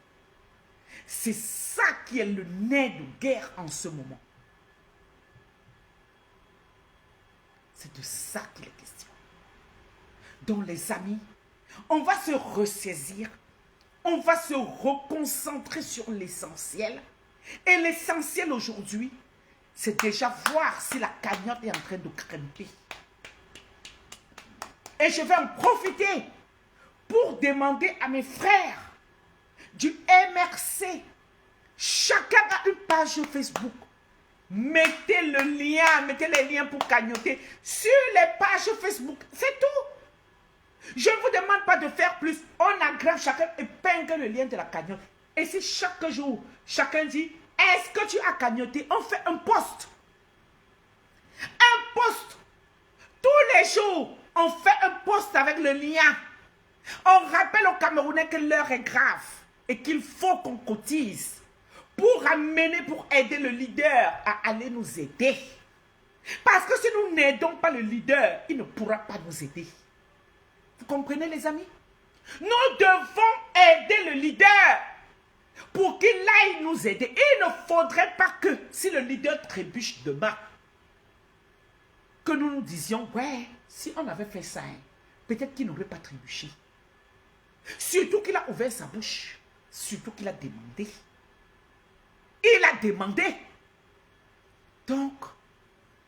C'est ça qui est le nerf de guerre en ce moment. C'est de ça qu'il est question. Donc les amis, on va se ressaisir, on va se reconcentrer sur l'essentiel. Et l'essentiel aujourd'hui, c'est déjà voir si la cagnotte est en train de grimper. Et je vais en profiter pour demander à mes frères du MRC, chacun a une page Facebook. Mettez le lien, mettez les liens pour cagnotter sur les pages Facebook. C'est tout. Je ne vous demande pas de faire plus. On aggrave, chacun épingle le lien de la cagnotte. Et si chaque jour, chacun dit, est-ce que tu as cagnoté? On fait un post. Un post. Tous les jours, on fait un post avec le lien. On rappelle aux Camerounais que l'heure est grave et qu'il faut qu'on cotise pour amener, pour aider le leader à aller nous aider. Parce que si nous n'aidons pas le leader, il ne pourra pas nous aider. Vous comprenez les amis? Nous devons aider le leader pour qu'il aille nous aider. Il ne faudrait pas que, si le leader trébuche demain, que nous nous disions, ouais, si on avait fait ça, peut-être qu'il n'aurait pas trébuché. Surtout qu'il a ouvert sa bouche. Surtout qu'il a demandé. Il a demandé. Donc,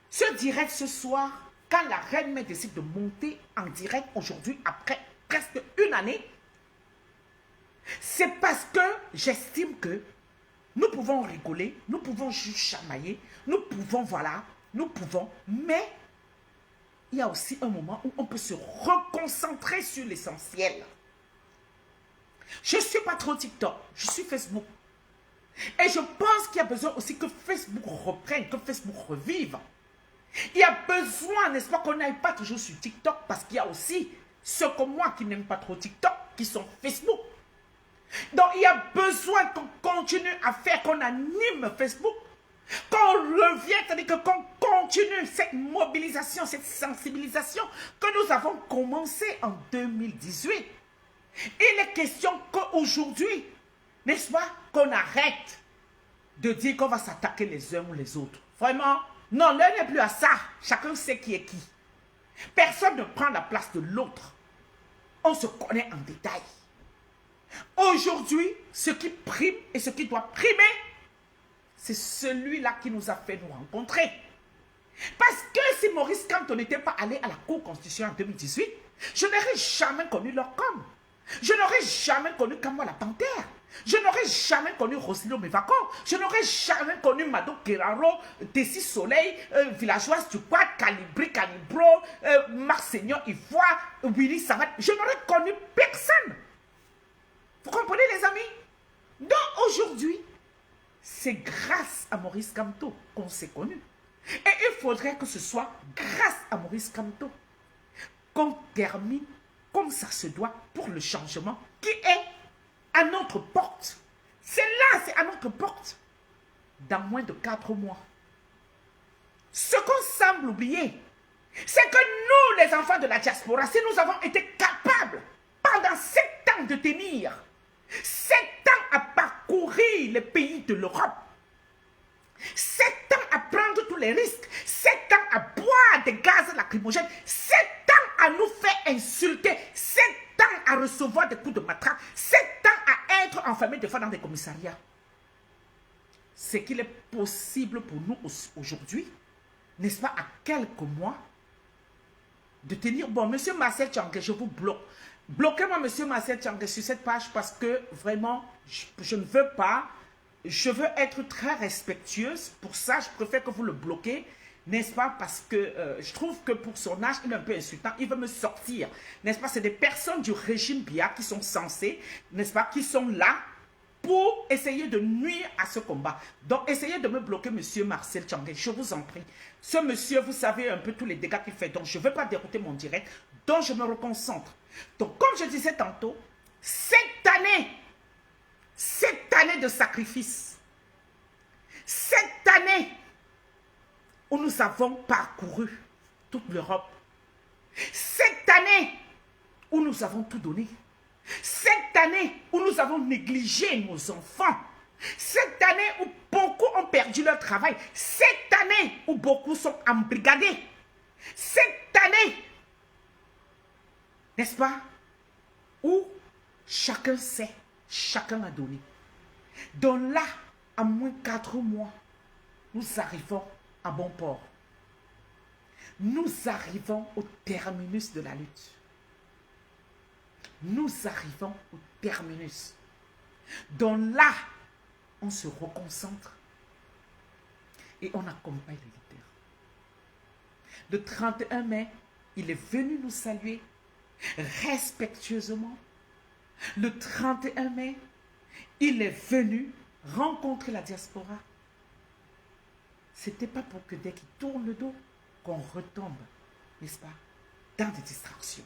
ce direct ce soir, quand la reine mère décide de monter en direct aujourd'hui, après presque une année, c'est parce que j'estime que nous pouvons rigoler, nous pouvons juste chamailler, nous pouvons, voilà, nous pouvons, mais il y a aussi un moment où on peut se reconcentrer sur l'essentiel. Je ne suis pas trop TikTok, je suis Facebook. Et je pense qu'il y a besoin aussi que Facebook reprenne, que Facebook revive. Il y a besoin, n'est-ce pas, qu'on n'aille pas toujours sur TikTok parce qu'il y a aussi ceux comme moi qui n'aiment pas trop TikTok, qui sont Facebook. Donc il y a besoin qu'on continue à faire, qu'on anime Facebook, qu'on revienne, c'est-à-dire qu'on continue cette mobilisation, cette sensibilisation que nous avons commencé en 2018. Il est question qu'aujourd'hui, n'est-ce pas, qu'on arrête de dire qu'on va s'attaquer les uns ou les autres. Vraiment, non, l'un n'est plus à ça. Chacun sait qui est qui. Personne ne prend la place de l'autre. On se connaît en détail. Aujourd'hui, ce qui prime et ce qui doit primer, c'est celui-là qui nous a fait nous rencontrer. Parce que si Maurice Kamto n'était pas allé à la Cour constitutionnelle en 2018, je n'aurais jamais connu leur com. Je n'aurais jamais connu Kamwa la Panthère. Je n'aurais jamais connu Rosilio Mevako. Je n'aurais jamais connu Mado Keraro, Tessie Soleil, Villageoise du Quad, Calibri, Calibro, Marseignan Ivoire, Willy Samat. Je n'aurais connu personne. Vous comprenez les amis? Donc aujourd'hui, c'est grâce à Maurice Kamto qu'on s'est connus. Et il faudrait que ce soit grâce à Maurice Kamto qu'on termine comme ça se doit pour le changement qui est à notre porte. C'est là, c'est à notre porte. Dans moins de 4 mois. Ce qu'on semble oublier, c'est que nous, les enfants de la diaspora, si nous avons été capables pendant 7 ans de tenir, 7 ans à parcourir les pays de l'Europe, 7 ans à prendre tous les risques, 7 ans à boire des gaz lacrymogènes, 7 ans à nous faire insulter, 7 ans à recevoir des coups de matraque, 7 ans à être enfermés des fois dans des commissariats. C'est qu'il est possible pour nous aujourd'hui, n'est-ce pas, à quelques mois, de tenir bon. Monsieur Marcel Tchangé, je vous bloque. Bloquez-moi, monsieur Marcel Tchangé, sur cette page parce que vraiment, je ne veux pas. Je veux être très respectueuse. Pour ça, je préfère que vous le bloquez. N'est-ce pas? Parce que je trouve que pour son âge, il est un peu insultant. Il veut me sortir. N'est-ce pas? C'est des personnes du régime Biya qui sont censées, n'est-ce pas? Qui sont là pour essayer de nuire à ce combat. Donc, essayez de me bloquer, monsieur Marcel Tchangé. Je vous en prie. Ce monsieur, vous savez un peu tous les dégâts qu'il fait. Donc, je ne veux pas dérouter mon direct. Donc, je me reconcentre. Donc, comme je disais tantôt, cette année de sacrifice, cette année où nous avons parcouru toute l'Europe, cette année où nous avons tout donné, cette année où nous avons négligé nos enfants, cette année où beaucoup ont perdu leur travail, cette année où beaucoup sont embrigadés, cette année, n'est-ce pas, où chacun sait, chacun a donné. Donc là, à moins 4 mois, nous arrivons à bon port. Nous arrivons au terminus de la lutte. Nous arrivons au terminus. Donc là, on se reconcentre et on accompagne les leaders. Le 31 mai, il est venu nous saluer respectueusement. Le 31 mai, il est venu rencontrer la diaspora. Ce n'était pas pour que dès qu'il tourne le dos, qu'on retombe, n'est-ce pas, dans des distractions.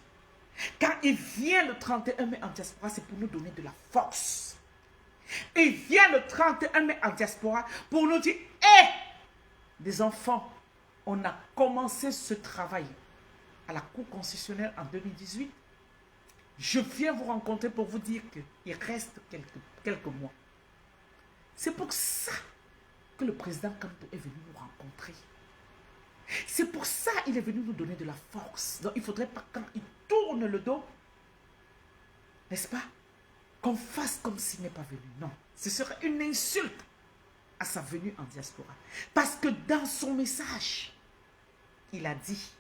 Quand il vient le 31 mai en diaspora, c'est pour nous donner de la force. Il vient le 31 mai en diaspora pour nous dire, hé, les enfants, on a commencé ce travail à la Cour constitutionnelle en 2018. Je viens vous rencontrer pour vous dire qu'il reste quelques mois. C'est pour ça que le président Kamto est venu nous rencontrer. C'est pour ça qu'il est venu nous donner de la force. Donc il ne faudrait pas, quand il tourne le dos, n'est-ce pas, qu'on fasse comme s'il n'est pas venu. Non, ce serait une insulte à sa venue en diaspora. Parce que dans son message, il a dit,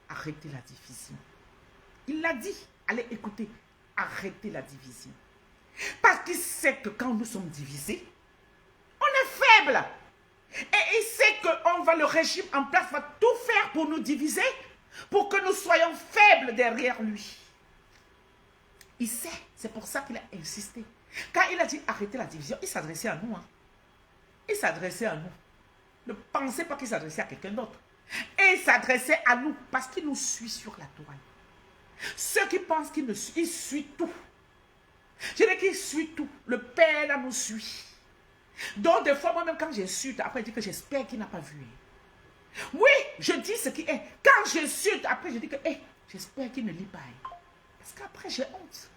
arrêtez la division. Il l'a dit, allez écouter, arrêtez la division. Parce qu'il sait que quand nous sommes divisés, on est faible. Et il sait que le régime en place va tout faire pour nous diviser, pour que nous soyons faibles derrière lui. Il sait, c'est pour ça qu'il a insisté. Quand il a dit arrêtez la division, il s'adressait à nous. Hein. Il s'adressait à nous. Ne pensez pas qu'il s'adressait à quelqu'un d'autre. Et il s'adressait à nous parce qu'il nous suit sur la toile. Ceux qui pensent qu'il suit tout. Je dis qu'il suit tout. Le Père là nous suit. Donc des fois moi-même quand j'insulte, après je dis que j'espère qu'il n'a pas vu. Oui, je dis ce qui est. Quand j'insulte, après je dis que j'espère qu'il ne lit pas. Parce qu'après j'ai honte.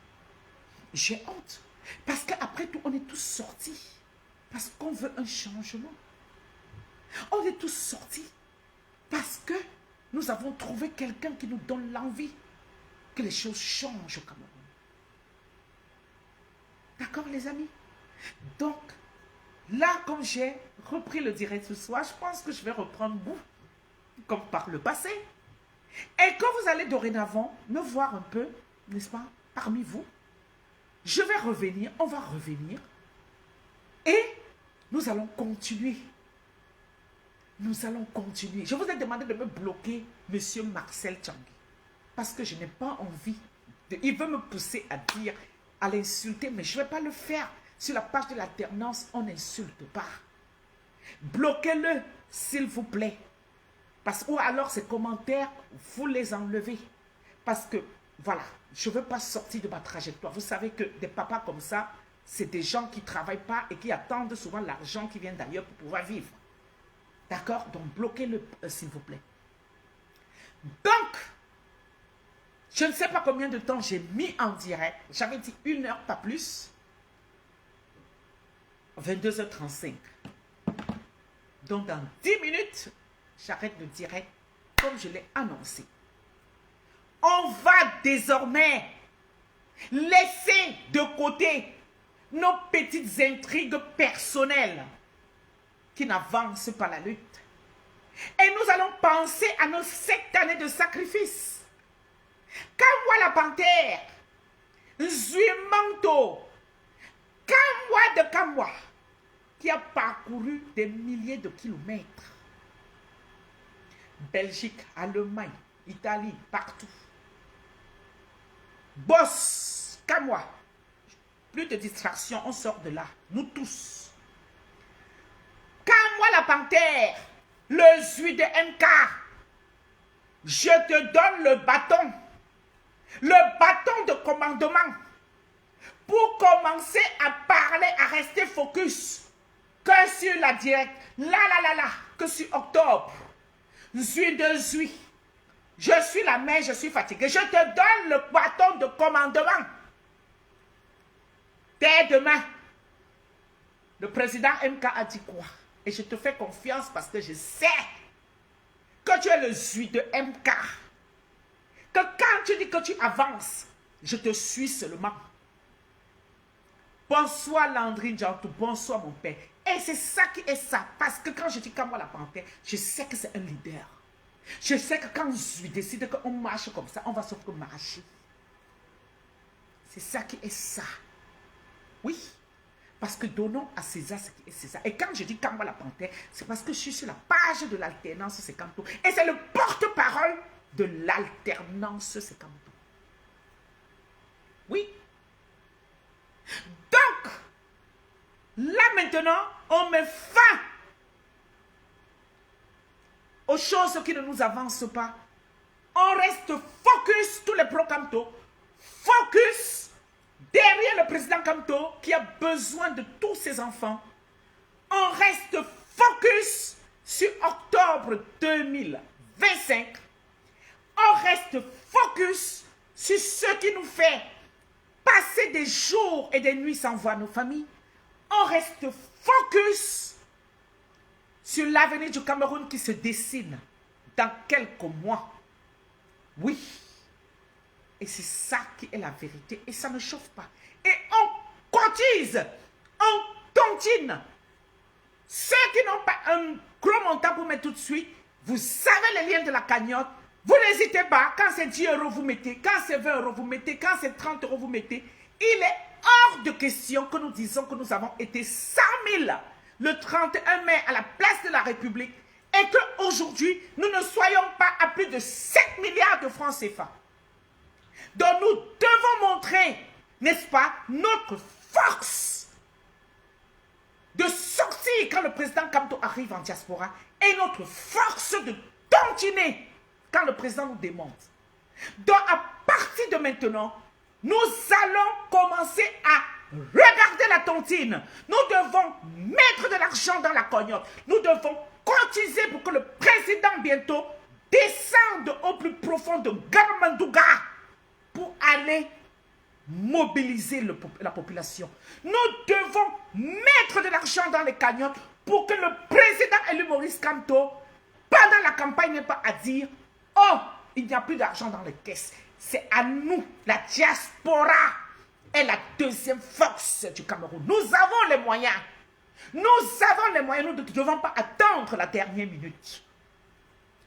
J'ai honte. Parce qu'après tout, on est tous sortis. Parce qu'on veut un changement. On est tous sortis. Parce que nous avons trouvé quelqu'un qui nous donne l'envie que les choses changent au Cameroun. D'accord, les amis? Donc, là, comme j'ai repris le direct ce soir, je pense que je vais reprendre goût, comme par le passé. Et quand vous allez dorénavant me voir un peu, n'est-ce pas, parmi vous, je vais revenir, on va revenir, et nous allons continuer. Nous allons continuer. Je vous ai demandé de me bloquer, monsieur Marcel Tchangui, parce que je n'ai pas envie. Il veut me pousser à dire, à l'insulter, mais je ne vais pas le faire. Sur la page de l'alternance, on n'insulte pas. Bloquez-le, s'il vous plaît. Ou alors ces commentaires, vous les enlevez. Parce que, voilà, je ne veux pas sortir de ma trajectoire. Vous savez que des papas comme ça, c'est des gens qui ne travaillent pas et qui attendent souvent l'argent qui vient d'ailleurs pour pouvoir vivre. D'accord? Donc, bloquez-le, s'il vous plaît. Donc, je ne sais pas combien de temps j'ai mis en direct. J'avais dit 1 heure, pas plus. 22h35. Donc, dans 10 minutes, j'arrête le direct comme je l'ai annoncé. On va désormais laisser de côté nos petites intrigues personnelles qui n'avancent pas la lutte. Et nous allons penser à nos 7 années de sacrifice. Kamwa la panthère, Zuimanto, Kamwa de Kamwa, qui a parcouru des milliers de kilomètres. Belgique, Allemagne, Italie, partout. Boss, Kamwa, plus de distraction, on sort de là, nous tous. Kamwa la panthère, le Zui de MK, je te donne le bâton de commandement pour commencer à parler, à rester focus que sur la directe, que sur octobre. Zui de Zui, je suis la mère, je suis fatiguée, je te donne le bâton de commandement. Dès demain, le président MK a dit quoi? Et je te fais confiance parce que je sais que tu es le Zui de MK. Que quand tu dis que tu avances, je te suis seulement. Bonsoir Landry Djantou, bonsoir mon père. Et c'est ça qui est ça. Parce que quand je dis Kamwa la panthère, je sais que c'est un leader. Je sais que quand Zui décide qu'on marche comme ça, on va sauf que marcher. C'est ça qui est ça. Oui. Parce que donnons à César ce qui est César. Et quand je dis Kamwa la panthère, c'est parce que je suis sur la page de l'alternance 50. Et c'est le porte-parole de l'alternance 50. Oui. Donc, là maintenant, on met fin aux choses qui ne nous avancent pas. On reste focus, tous les pro-Kamto, focus derrière le président Kamto qui a besoin de tous ses enfants. On reste focus sur octobre 2025. On reste focus sur ce qui nous fait passer des jours et des nuits sans voir nos familles. On reste focus sur l'avenir du Cameroun qui se dessine dans quelques mois. Oui. Et c'est ça qui est la vérité. Et ça ne chauffe pas. Et on cotise, on tontine. Ceux qui n'ont pas un gros montant pour mettre tout de suite, vous savez les liens de la cagnotte. Vous n'hésitez pas. Quand c'est 10 €, vous mettez. Quand c'est 20 €, vous mettez. Quand c'est 30 €, vous mettez. Il est hors de question que nous disons que nous avons été 100 000 le 31 mai à la place de la République et qu'aujourd'hui, nous ne soyons pas à plus de 7 milliards de francs CFA. Donc nous devons montrer, n'est-ce pas, notre force de sortir quand le président Kamto arrive en diaspora et notre force de tontiner quand le président nous démonte. Donc à partir de maintenant, nous allons commencer à regarder la tontine. Nous devons mettre de l'argent dans la cagnotte. Nous devons cotiser pour que le président bientôt descende au plus profond de Garmandouga pour aller mobiliser la population. Nous devons mettre de l'argent dans les cagnottes pour que le président élu Maurice Kamto, pendant la campagne, n'ait pas à dire « Oh, il n'y a plus d'argent dans les caisses ». C'est à nous, la diaspora, est la deuxième force du Cameroun. Nous avons les moyens. Nous avons les moyens. Nous ne devons pas attendre la dernière minute.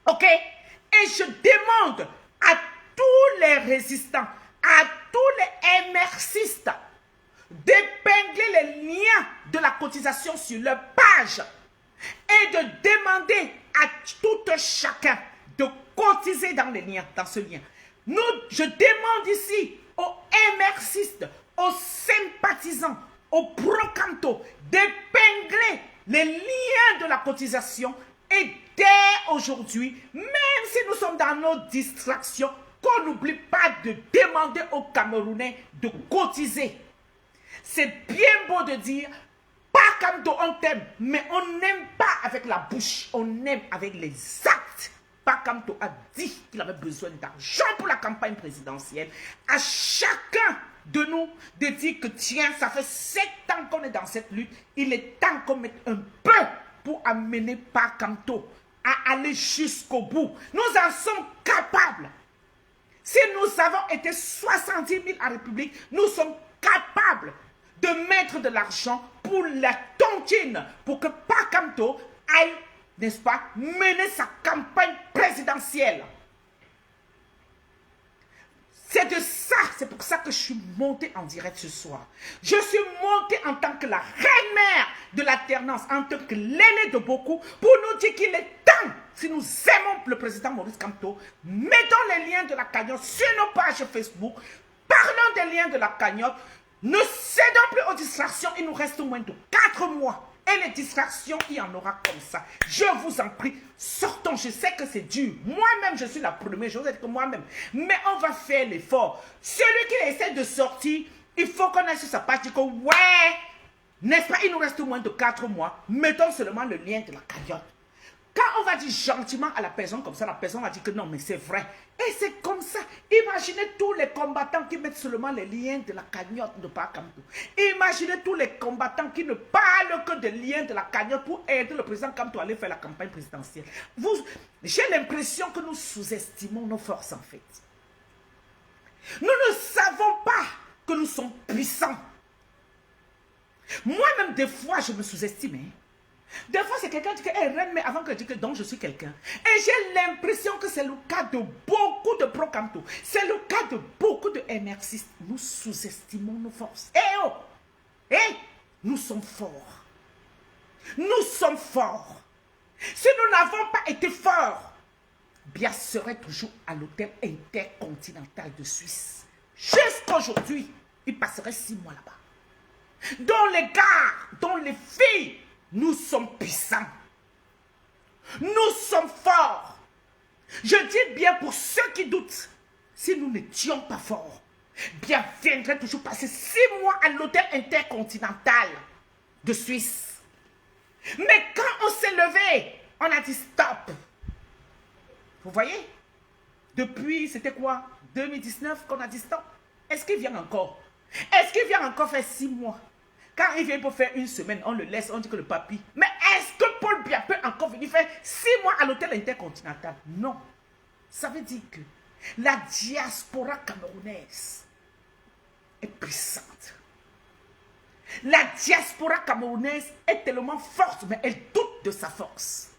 Ok? Et je demande à tous les résistants, à tous les MRCistes, d'épingler les liens de la cotisation sur leur page et de demander à tout chacun de cotiser dans les liens, dans ce lien. Je demande ici aux MRCistes, aux sympathisants, aux pro-Camto d'épingler les liens de la cotisation et dès aujourd'hui, même si nous sommes dans nos distractions, qu'on n'oublie pas de demander aux Camerounais de cotiser. C'est bien beau de dire, pas Camto, on t'aime, mais on n'aime pas avec la bouche, on aime avec les actes. Pas Camto a dit qu'il avait besoin d'argent pour la campagne présidentielle. À chacun de nous de dire que tiens, ça fait 7 ans qu'on est dans cette lutte, il est temps qu'on mette un peu pour amener Pas Camto à aller jusqu'au bout. Nous en sommes capables. Si nous avons été 70 000 à la République, nous sommes capables de mettre de l'argent pour la tontine, pour que Pas Camto aille, n'est-ce pas, mener sa campagne présidentielle. C'est de ça, c'est pour ça que je suis montée en direct ce soir. Je suis montée en tant que la reine-mère de l'alternance, en tant que l'aînée de beaucoup, pour nous dire qu'il est temps, si nous aimons le président Maurice Kamto, mettons les liens de la cagnotte sur nos pages Facebook, parlons des liens de la cagnotte, ne cédons plus aux distractions, il nous reste moins de 4 mois. Et les distractions, il y en aura comme ça. Je vous en prie, sortons. Je sais que c'est dur. Moi-même, je suis la première. Je vous ai dit que moi-même. Mais on va faire l'effort. Celui qui essaie de sortir, il faut qu'on aille sur sa page. Dit que ouais, n'est-ce pas, il nous reste moins de 4 mois. Mettons seulement le lien de la cagnotte. Quand on va dire gentiment à la personne comme ça, la personne va dire que non, mais c'est vrai. Et c'est comme ça. Imaginez tous les combattants qui mettent seulement les liens de la cagnotte de Pas Camto. Imaginez tous les combattants qui ne parlent que des liens de la cagnotte pour aider le président Camto à aller faire la campagne présidentielle. J'ai l'impression que nous sous-estimons nos forces en fait. Nous ne savons pas que nous sommes puissants. Moi-même, des fois, je me sous-estime. Des fois, c'est quelqu'un qui dit hey, reine, mais avant que je dise que donc je suis quelqu'un. Et j'ai l'impression que c'est le cas de beaucoup de pro-Camto. C'est le cas de beaucoup de MRCistes. Nous sous-estimons nos forces. Eh oh! Eh! Nous sommes forts. Nous sommes forts. Si nous n'avons pas été forts, Biya serait toujours à l'hôtel intercontinental de Suisse. Jusqu'aujourd'hui, il passerait 6 mois là-bas. Dont les gars, dont les filles, nous sommes puissants. Nous sommes forts. Je dis bien pour ceux qui doutent, si nous n'étions pas forts, Biya viendrait toujours passer 6 mois à l'hôtel intercontinental de Suisse. Mais quand on s'est levé, on a dit stop. Vous voyez? Depuis, c'était quoi? 2019 qu'on a dit stop. Est-ce qu'il vient encore? Est-ce qu'il vient encore faire 6 mois? Quand il vient pour faire 1 semaine, on le laisse, on dit que le papy. Mais est-ce que Paul Biya peut encore venir faire 6 mois à l'hôtel intercontinental? Non. Ça veut dire que la diaspora camerounaise est puissante. La diaspora camerounaise est tellement forte, mais elle doute de sa force.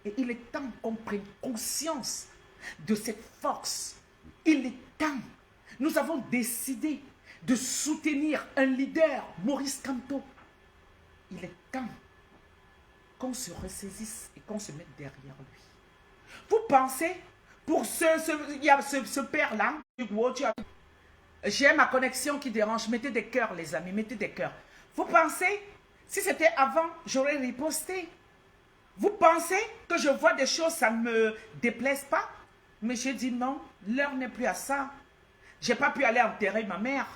Et il est temps qu'on prenne conscience de cette force. Il est temps. Nous avons décidé de soutenir un leader, Maurice Kamto. Il est temps qu'on se ressaisisse et qu'on se mette derrière lui. Vous pensez, pour ce père-là, j'ai ma connexion qui dérange, mettez des cœurs les amis, mettez des cœurs. Vous pensez, si c'était avant, j'aurais riposté. Vous pensez que je vois des choses, ça ne me déplaise pas? Mais j'ai dit non, l'heure n'est plus à ça. Je n'ai pas pu aller enterrer ma mère.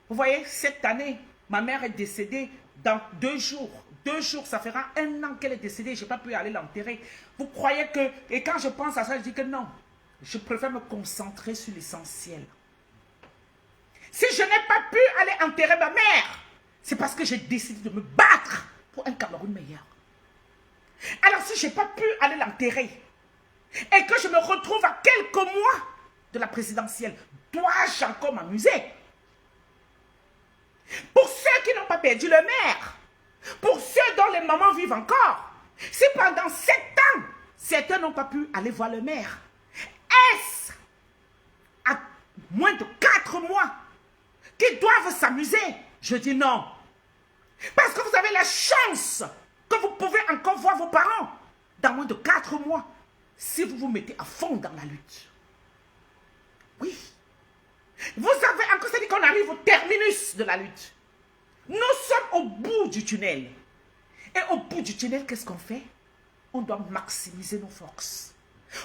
Vous voyez, cette année, ma mère est décédée dans 2 jours. 2 jours, ça fera 1 an qu'elle est décédée. Je n'ai pas pu aller l'enterrer. Vous croyez que... Et quand je pense à ça, je dis que non. Je préfère me concentrer sur l'essentiel. Si je n'ai pas pu aller enterrer ma mère, c'est parce que j'ai décidé de me battre pour un Cameroun meilleur. Alors si je n'ai pas pu aller l'enterrer, et que je me retrouve à quelques mois de la présidentielle, dois-je encore m'amuser? Pour ceux qui n'ont pas perdu le mère, pour ceux dont les mamans vivent encore, si pendant 7 ans, certains n'ont pas pu aller voir le maire, est-ce à moins de 4 mois qu'ils doivent s'amuser? Je dis non. Parce que vous avez la chance que vous pouvez encore voir vos parents dans moins de 4 mois si vous vous mettez à fond dans la lutte. Oui. Vous avez encore, c'est-à-dire qu'on arrive au terminus de la lutte. Nous sommes au bout du tunnel. Et au bout du tunnel, qu'est-ce qu'on fait? On doit maximiser nos forces.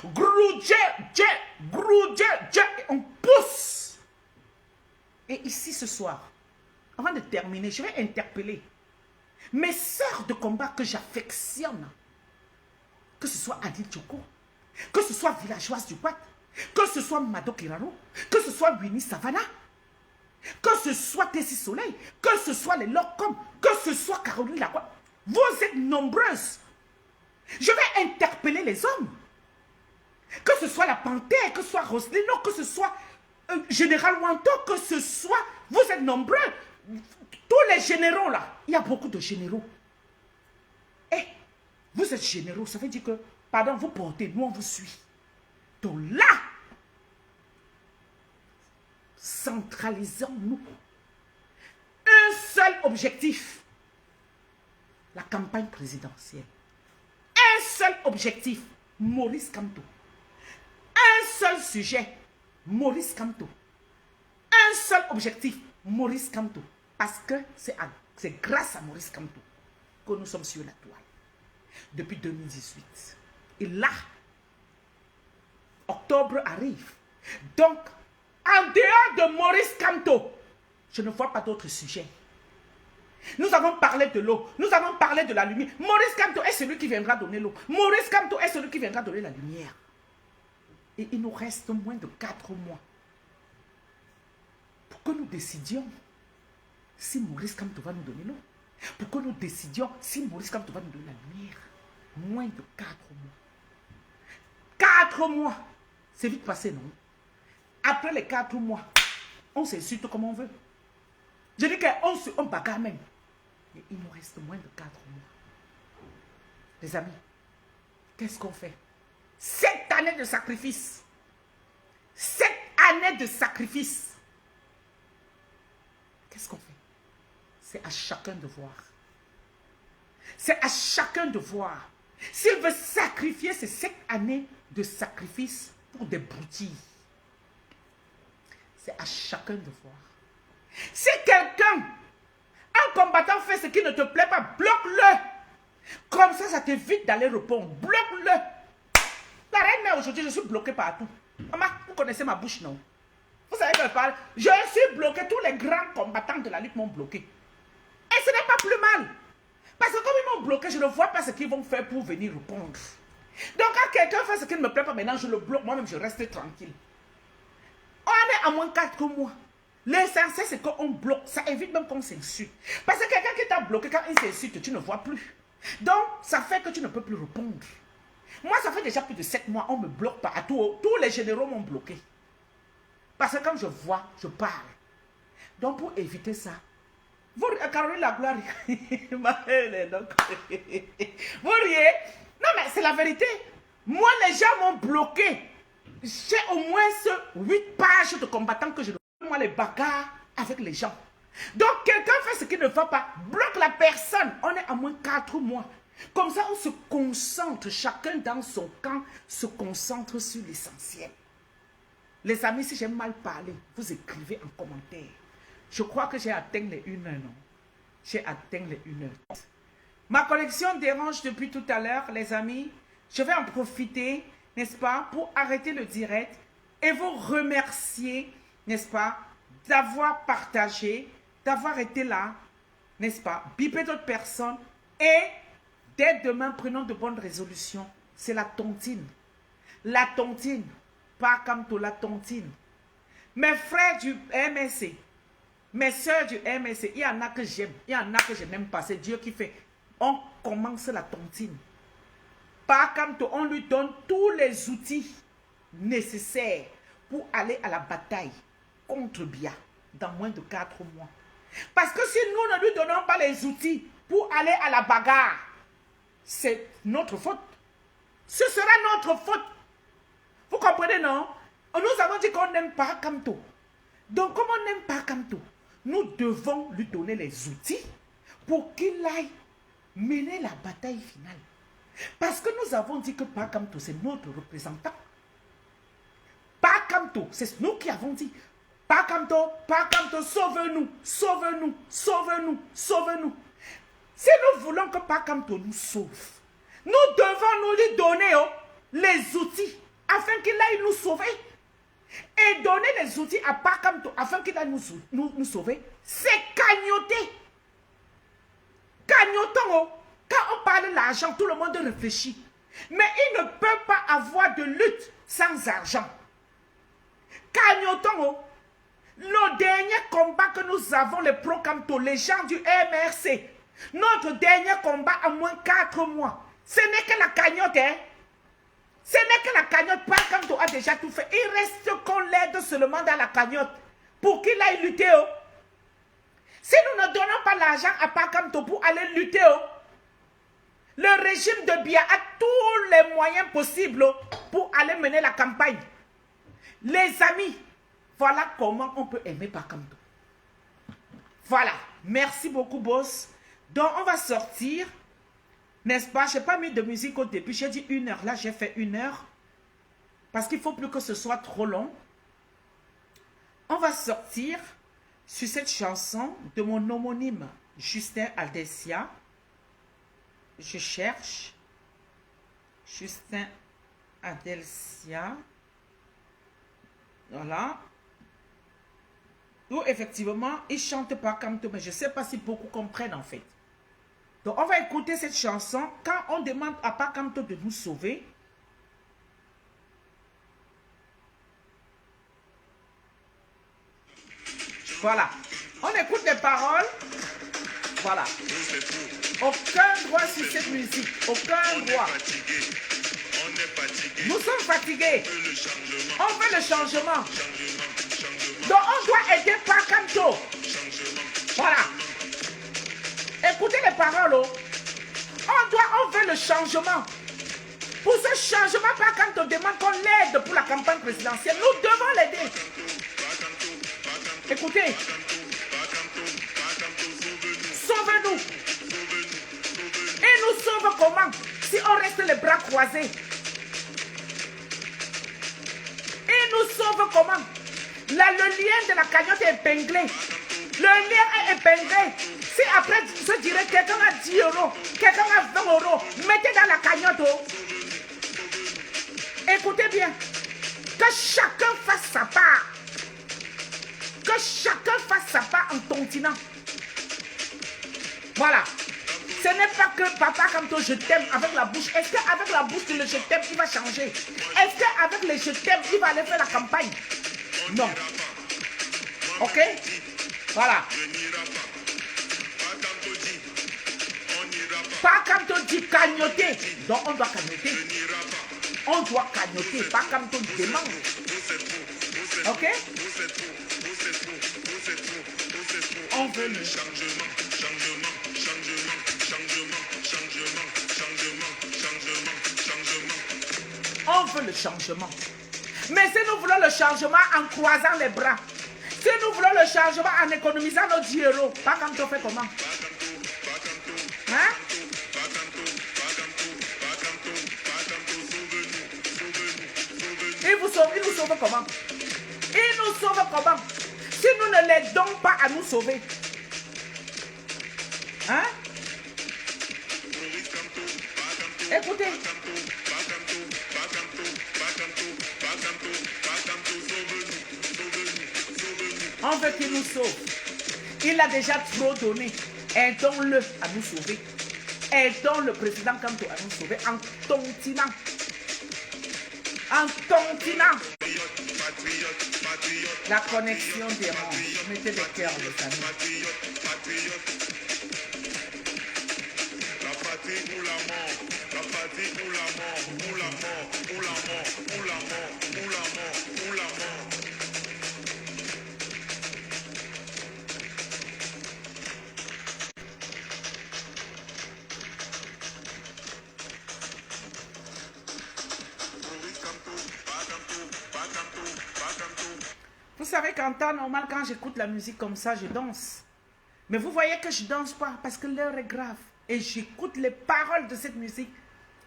Groudier, et on pousse. Et ici, ce soir, avant de terminer, je vais interpeller mes sœurs de combat que j'affectionne. Que ce soit Adil Tchoko, que ce soit Villageoise du Pat, que ce soit Mado Kiraro, que ce soit Winnie Savannah, que ce soit Tessie Soleil, que ce soit les Locom, que ce soit Caroline Lacroix. Vous êtes nombreuses. Je vais interpeller les hommes. Que ce soit la Panthère, que ce soit Roselino, que ce soit Général Wanto, que ce soit... Vous êtes nombreux. Tous les généraux là, il y a beaucoup de généraux. Et vous êtes généraux, ça veut dire que, pardon, vous portez, nous on vous suit. Donc là, centralisons-nous. Un seul objectif, la campagne présidentielle. Un seul objectif, Maurice Kamto. Un seul sujet, Maurice Kamto. Un seul objectif, Maurice Kamto. Parce que c'est grâce à Maurice Kamto que nous sommes sur la toile. Depuis 2018. Et là, octobre arrive. Donc, en dehors de Maurice Kamto, je ne vois pas d'autres sujets. Nous avons parlé de l'eau, nous avons parlé de la lumière. Maurice Kamto est celui qui viendra donner l'eau. Maurice Kamto est celui qui viendra donner la lumière. Et il nous reste moins de 4 mois pour que nous décidions si Maurice Kamto va nous donner l'eau. Pour que nous décidions si Maurice Kamto va nous donner la lumière. Moins de 4 mois. 4 mois. C'est vite passé, non? Après les 4 mois, on s'insulte comme on veut. Je dis qu'on bagarre même. Mais il nous reste moins de 4 mois. Les amis, qu'est-ce qu'on fait? 7 années de sacrifice. 7 années de sacrifice. Qu'est-ce qu'on fait? C'est à chacun de voir. C'est à chacun de voir. S'il veut sacrifier ces 7 années de sacrifice pour des broutilles, c'est à chacun de voir. Si quelqu'un, un combattant fait ce qui ne te plaît pas, bloque-le. Comme ça t'évite d'aller répondre. Bloque-le. La reine mère aujourd'hui, je suis bloqué partout. Maman, vous connaissez ma bouche, non? Vous savez que je parle. Je suis bloqué. Tous les grands combattants de la lutte m'ont bloqué. Et ce n'est pas plus mal. Parce que comme ils m'ont bloqué, je ne vois pas ce qu'ils vont faire pour venir répondre. Donc quand quelqu'un fait ce qui ne me plaît pas maintenant, je le bloque. Moi-même, je reste tranquille. On est à moins 4 mois. L'essentiel, c'est qu'on bloque. Ça évite même qu'on s'insulte. Parce que quelqu'un qui t'a bloqué, quand il s'insulte, tu ne vois plus. Donc, ça fait que tu ne peux plus répondre. Moi, ça fait déjà plus de 7 mois, on me bloque partout. Tous les généraux m'ont bloqué. Parce que quand je vois, je parle. Donc, pour éviter ça, vous, Caroline Lagloire, vous riez? Non, mais c'est la vérité. Moi, les gens m'ont bloqué. J'ai au moins 8 pages de combattants que je dois. Moi, les bagarres avec les gens. Donc, quelqu'un fait ce qui ne va pas, bloque la personne. On est à moins 4 mois. Comme ça, on se concentre, chacun dans son camp, se concentre sur l'essentiel. Les amis, si j'ai mal parlé, vous écrivez en commentaire. Je crois que j'ai atteint les 1 heure, non? J'ai atteint les 1 heure. Ma connexion dérange depuis tout à l'heure, les amis. Je vais en profiter, n'est-ce pas, pour arrêter le direct et vous remercier, n'est-ce pas, d'avoir partagé, d'avoir été là, n'est-ce pas, biper d'autres personnes et dès demain, prenons de bonnes résolutions. C'est la tontine. La tontine. Pas comme tout, la tontine. Mes frères du MSC, mes soeurs du MSC, il y en a que j'aime, il y en a que je n'aime pas. C'est Dieu qui fait. On commence la tontine. Pas comme tout, on lui donne tous les outils nécessaires pour aller à la bataille contre Bia dans moins de 4 mois. Parce que si nous ne lui donnons pas les outils pour aller à la bagarre, c'est notre faute. Ce sera notre faute. Vous comprenez, non? Nous avons dit qu'on n'aime pas Kamto. Donc, comme on n'aime pas Kamto, nous devons lui donner les outils pour qu'il aille mener la bataille finale. Parce que nous avons dit que Pakamto, c'est notre représentant. Pakamto, c'est nous qui avons dit. Pakamto, sauve-nous, sauve-nous, sauve-nous, sauve-nous. Si nous voulons que Pakamto nous sauve, nous devons nous lui donner les outils afin qu'il aille nous sauver. Et donner les outils à Pakamto afin qu'il aille nous sauver, c'est cagnoter. Cagnotons. Quand on parle de l'argent, tout le monde réfléchit. Mais il ne peut pas avoir de lutte sans argent. Cagnotons. Nos derniers combats que nous avons, les pro-Kamto, les gens du MRC, notre dernier combat à moins 4 mois, ce n'est que la cagnotte. Hein? Ce n'est que la cagnotte. Pakamto a déjà tout fait. Il reste qu'on l'aide seulement dans la cagnotte pour qu'il aille lutter. Si nous ne donnons pas l'argent à Pakamto pour aller lutter, le régime de Biya a tous les moyens possibles pour aller mener la campagne. Les amis, voilà comment on peut aimer Pakamto. Voilà. Merci beaucoup, boss. Donc, on va sortir. N'est-ce pas? Je n'ai pas mis de musique au début. J'ai dit 1 heure. Là, j'ai fait 1 heure. Parce qu'il ne faut plus que ce soit trop long. On va sortir sur cette chanson de mon homonyme Justin Aldesia. Je cherche Justin Aldesia. Voilà. Où effectivement, il chante pas Kamto, mais je ne sais pas si beaucoup comprennent en fait. Donc on va écouter cette chanson quand on demande à Pakamto de nous sauver. Voilà. On écoute les paroles. Voilà. Aucun droit sur cette musique. Aucun droit. Nous sommes fatigués. On veut le changement. Donc on doit aider Pakamto. Voilà. Écoutez les paroles. On veut le changement. Pour ce changement, Pakamto demande qu'on l'aide pour la campagne présidentielle. Nous devons l'aider. Écoutez. Sauve-nous. Et nous sauve comment? Si on reste les bras croisés. Et nous sauve comment? Là, le lien de la cagnotte est épinglé. Le lien est épinglé. Si après, je dirais quelqu'un a 10 euros, quelqu'un a 20 euros, mettez dans la cagnotte. Écoutez bien. Que chacun fasse sa part. Que chacun fasse sa part en tontinant. Voilà. Ce n'est pas que papa Kamto je t'aime avec la bouche. Est-ce qu'avec la bouche de le je t'aime, il va changer? Est-ce qu'avec le je t'aime, il va aller faire la campagne? Non. Ok? Voilà. Pakamto dit cagnoter. Donc on doit cagnoter. On doit cagnoter. Pakamto demande. Ok? On veut le changement. On veut le changement. Mais si nous voulons le changement en croisant les bras, si nous voulons le changement en économisant nos 10 euros, Pakamto fait comment? Hein? Il nous sauve comment? Il nous sauve comment? Si nous ne l'aidons pas à nous sauver. Hein? Écoutez. On veut qu'il nous sauve. Il a déjà trop donné. Aidons-le à nous sauver. Aidons le président Kamto à nous sauver en tontinant. En tontinant. La connexion dérange. Mettez des cœurs, les amis. La patrie ou la mort. La patrie ou la mort. Ou la mort. Ou la mort. Ou la mort. Ou la mort. Ou la mort. savez qu'en temps normal, quand j'écoute la musique comme ça, je danse. Mais vous voyez que je danse pas parce que l'heure est grave. Et j'écoute les paroles de cette musique.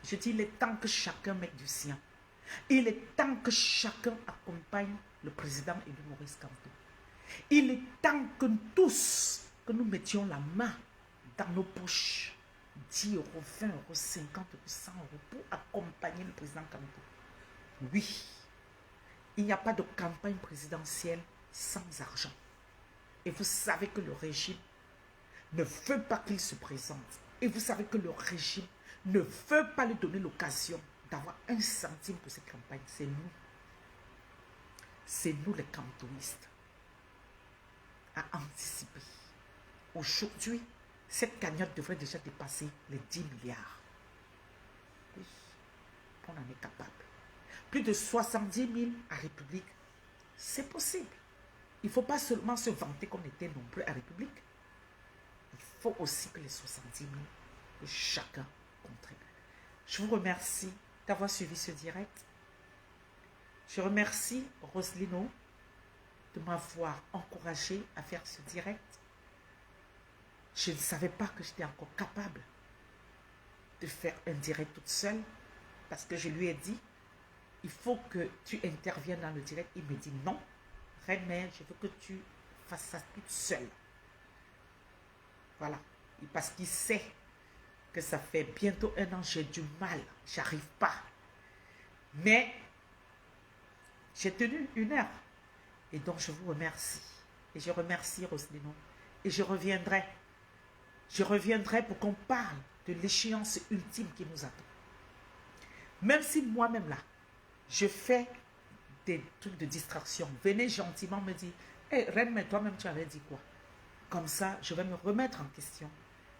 Je dis, il est temps que chacun mette du sien. Il est temps que chacun accompagne le président et le Maurice Kamto. Il est temps que tous, que nous mettions la main dans nos poches. 10 euros, 20 euros, 50 euros, 100 euros pour accompagner le président Kamto. Oui, il n'y a pas de campagne présidentielle sans argent. Et vous savez que le régime ne veut pas qu'il se présente. Et vous savez que le régime ne veut pas lui donner l'occasion d'avoir un centime pour cette campagne. C'est nous. C'est nous les kamtoïstes à anticiper. Aujourd'hui, cette cagnotte devrait déjà dépasser les 10 milliards. Oui, on en est capable. Plus de 70 000 à République, c'est possible. Il ne faut pas seulement se vanter qu'on était nombreux à République. Il faut aussi que les 70 000, que chacun contribue. Je vous remercie d'avoir suivi ce direct. Je remercie Roselino de m'avoir encouragé à faire ce direct. Je ne savais pas que j'étais encore capable de faire un direct toute seule parce que je lui ai dit, il faut que tu interviennes dans le direct. Il me dit non, Reine-Mère, je veux que tu fasses ça toute seule. Voilà. Parce qu'il sait que ça fait bientôt 1 an, j'ai du mal, j'arrive pas. Mais j'ai tenu 1 heure. Et donc je vous remercie. Et je remercie Roselino. Et je reviendrai. Je reviendrai pour qu'on parle de l'échéance ultime qui nous attend. Même si moi-même là, je fais des trucs de distraction. Venez gentiment me dire, hé, Reine, mais toi-même tu avais dit quoi? Comme ça, je vais me remettre en question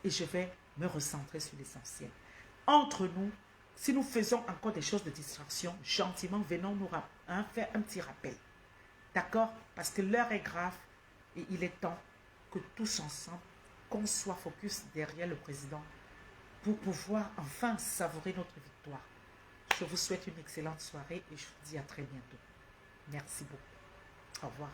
et je vais me recentrer sur l'essentiel. Entre nous, si nous faisons encore des choses de distraction, gentiment, venons nous faire un petit rappel. D'accord? Parce que l'heure est grave et il est temps que tous ensemble, qu'on soit focus derrière le président pour pouvoir enfin savourer notre victoire. Je vous souhaite une excellente soirée et je vous dis à très bientôt. Merci beaucoup. Au revoir.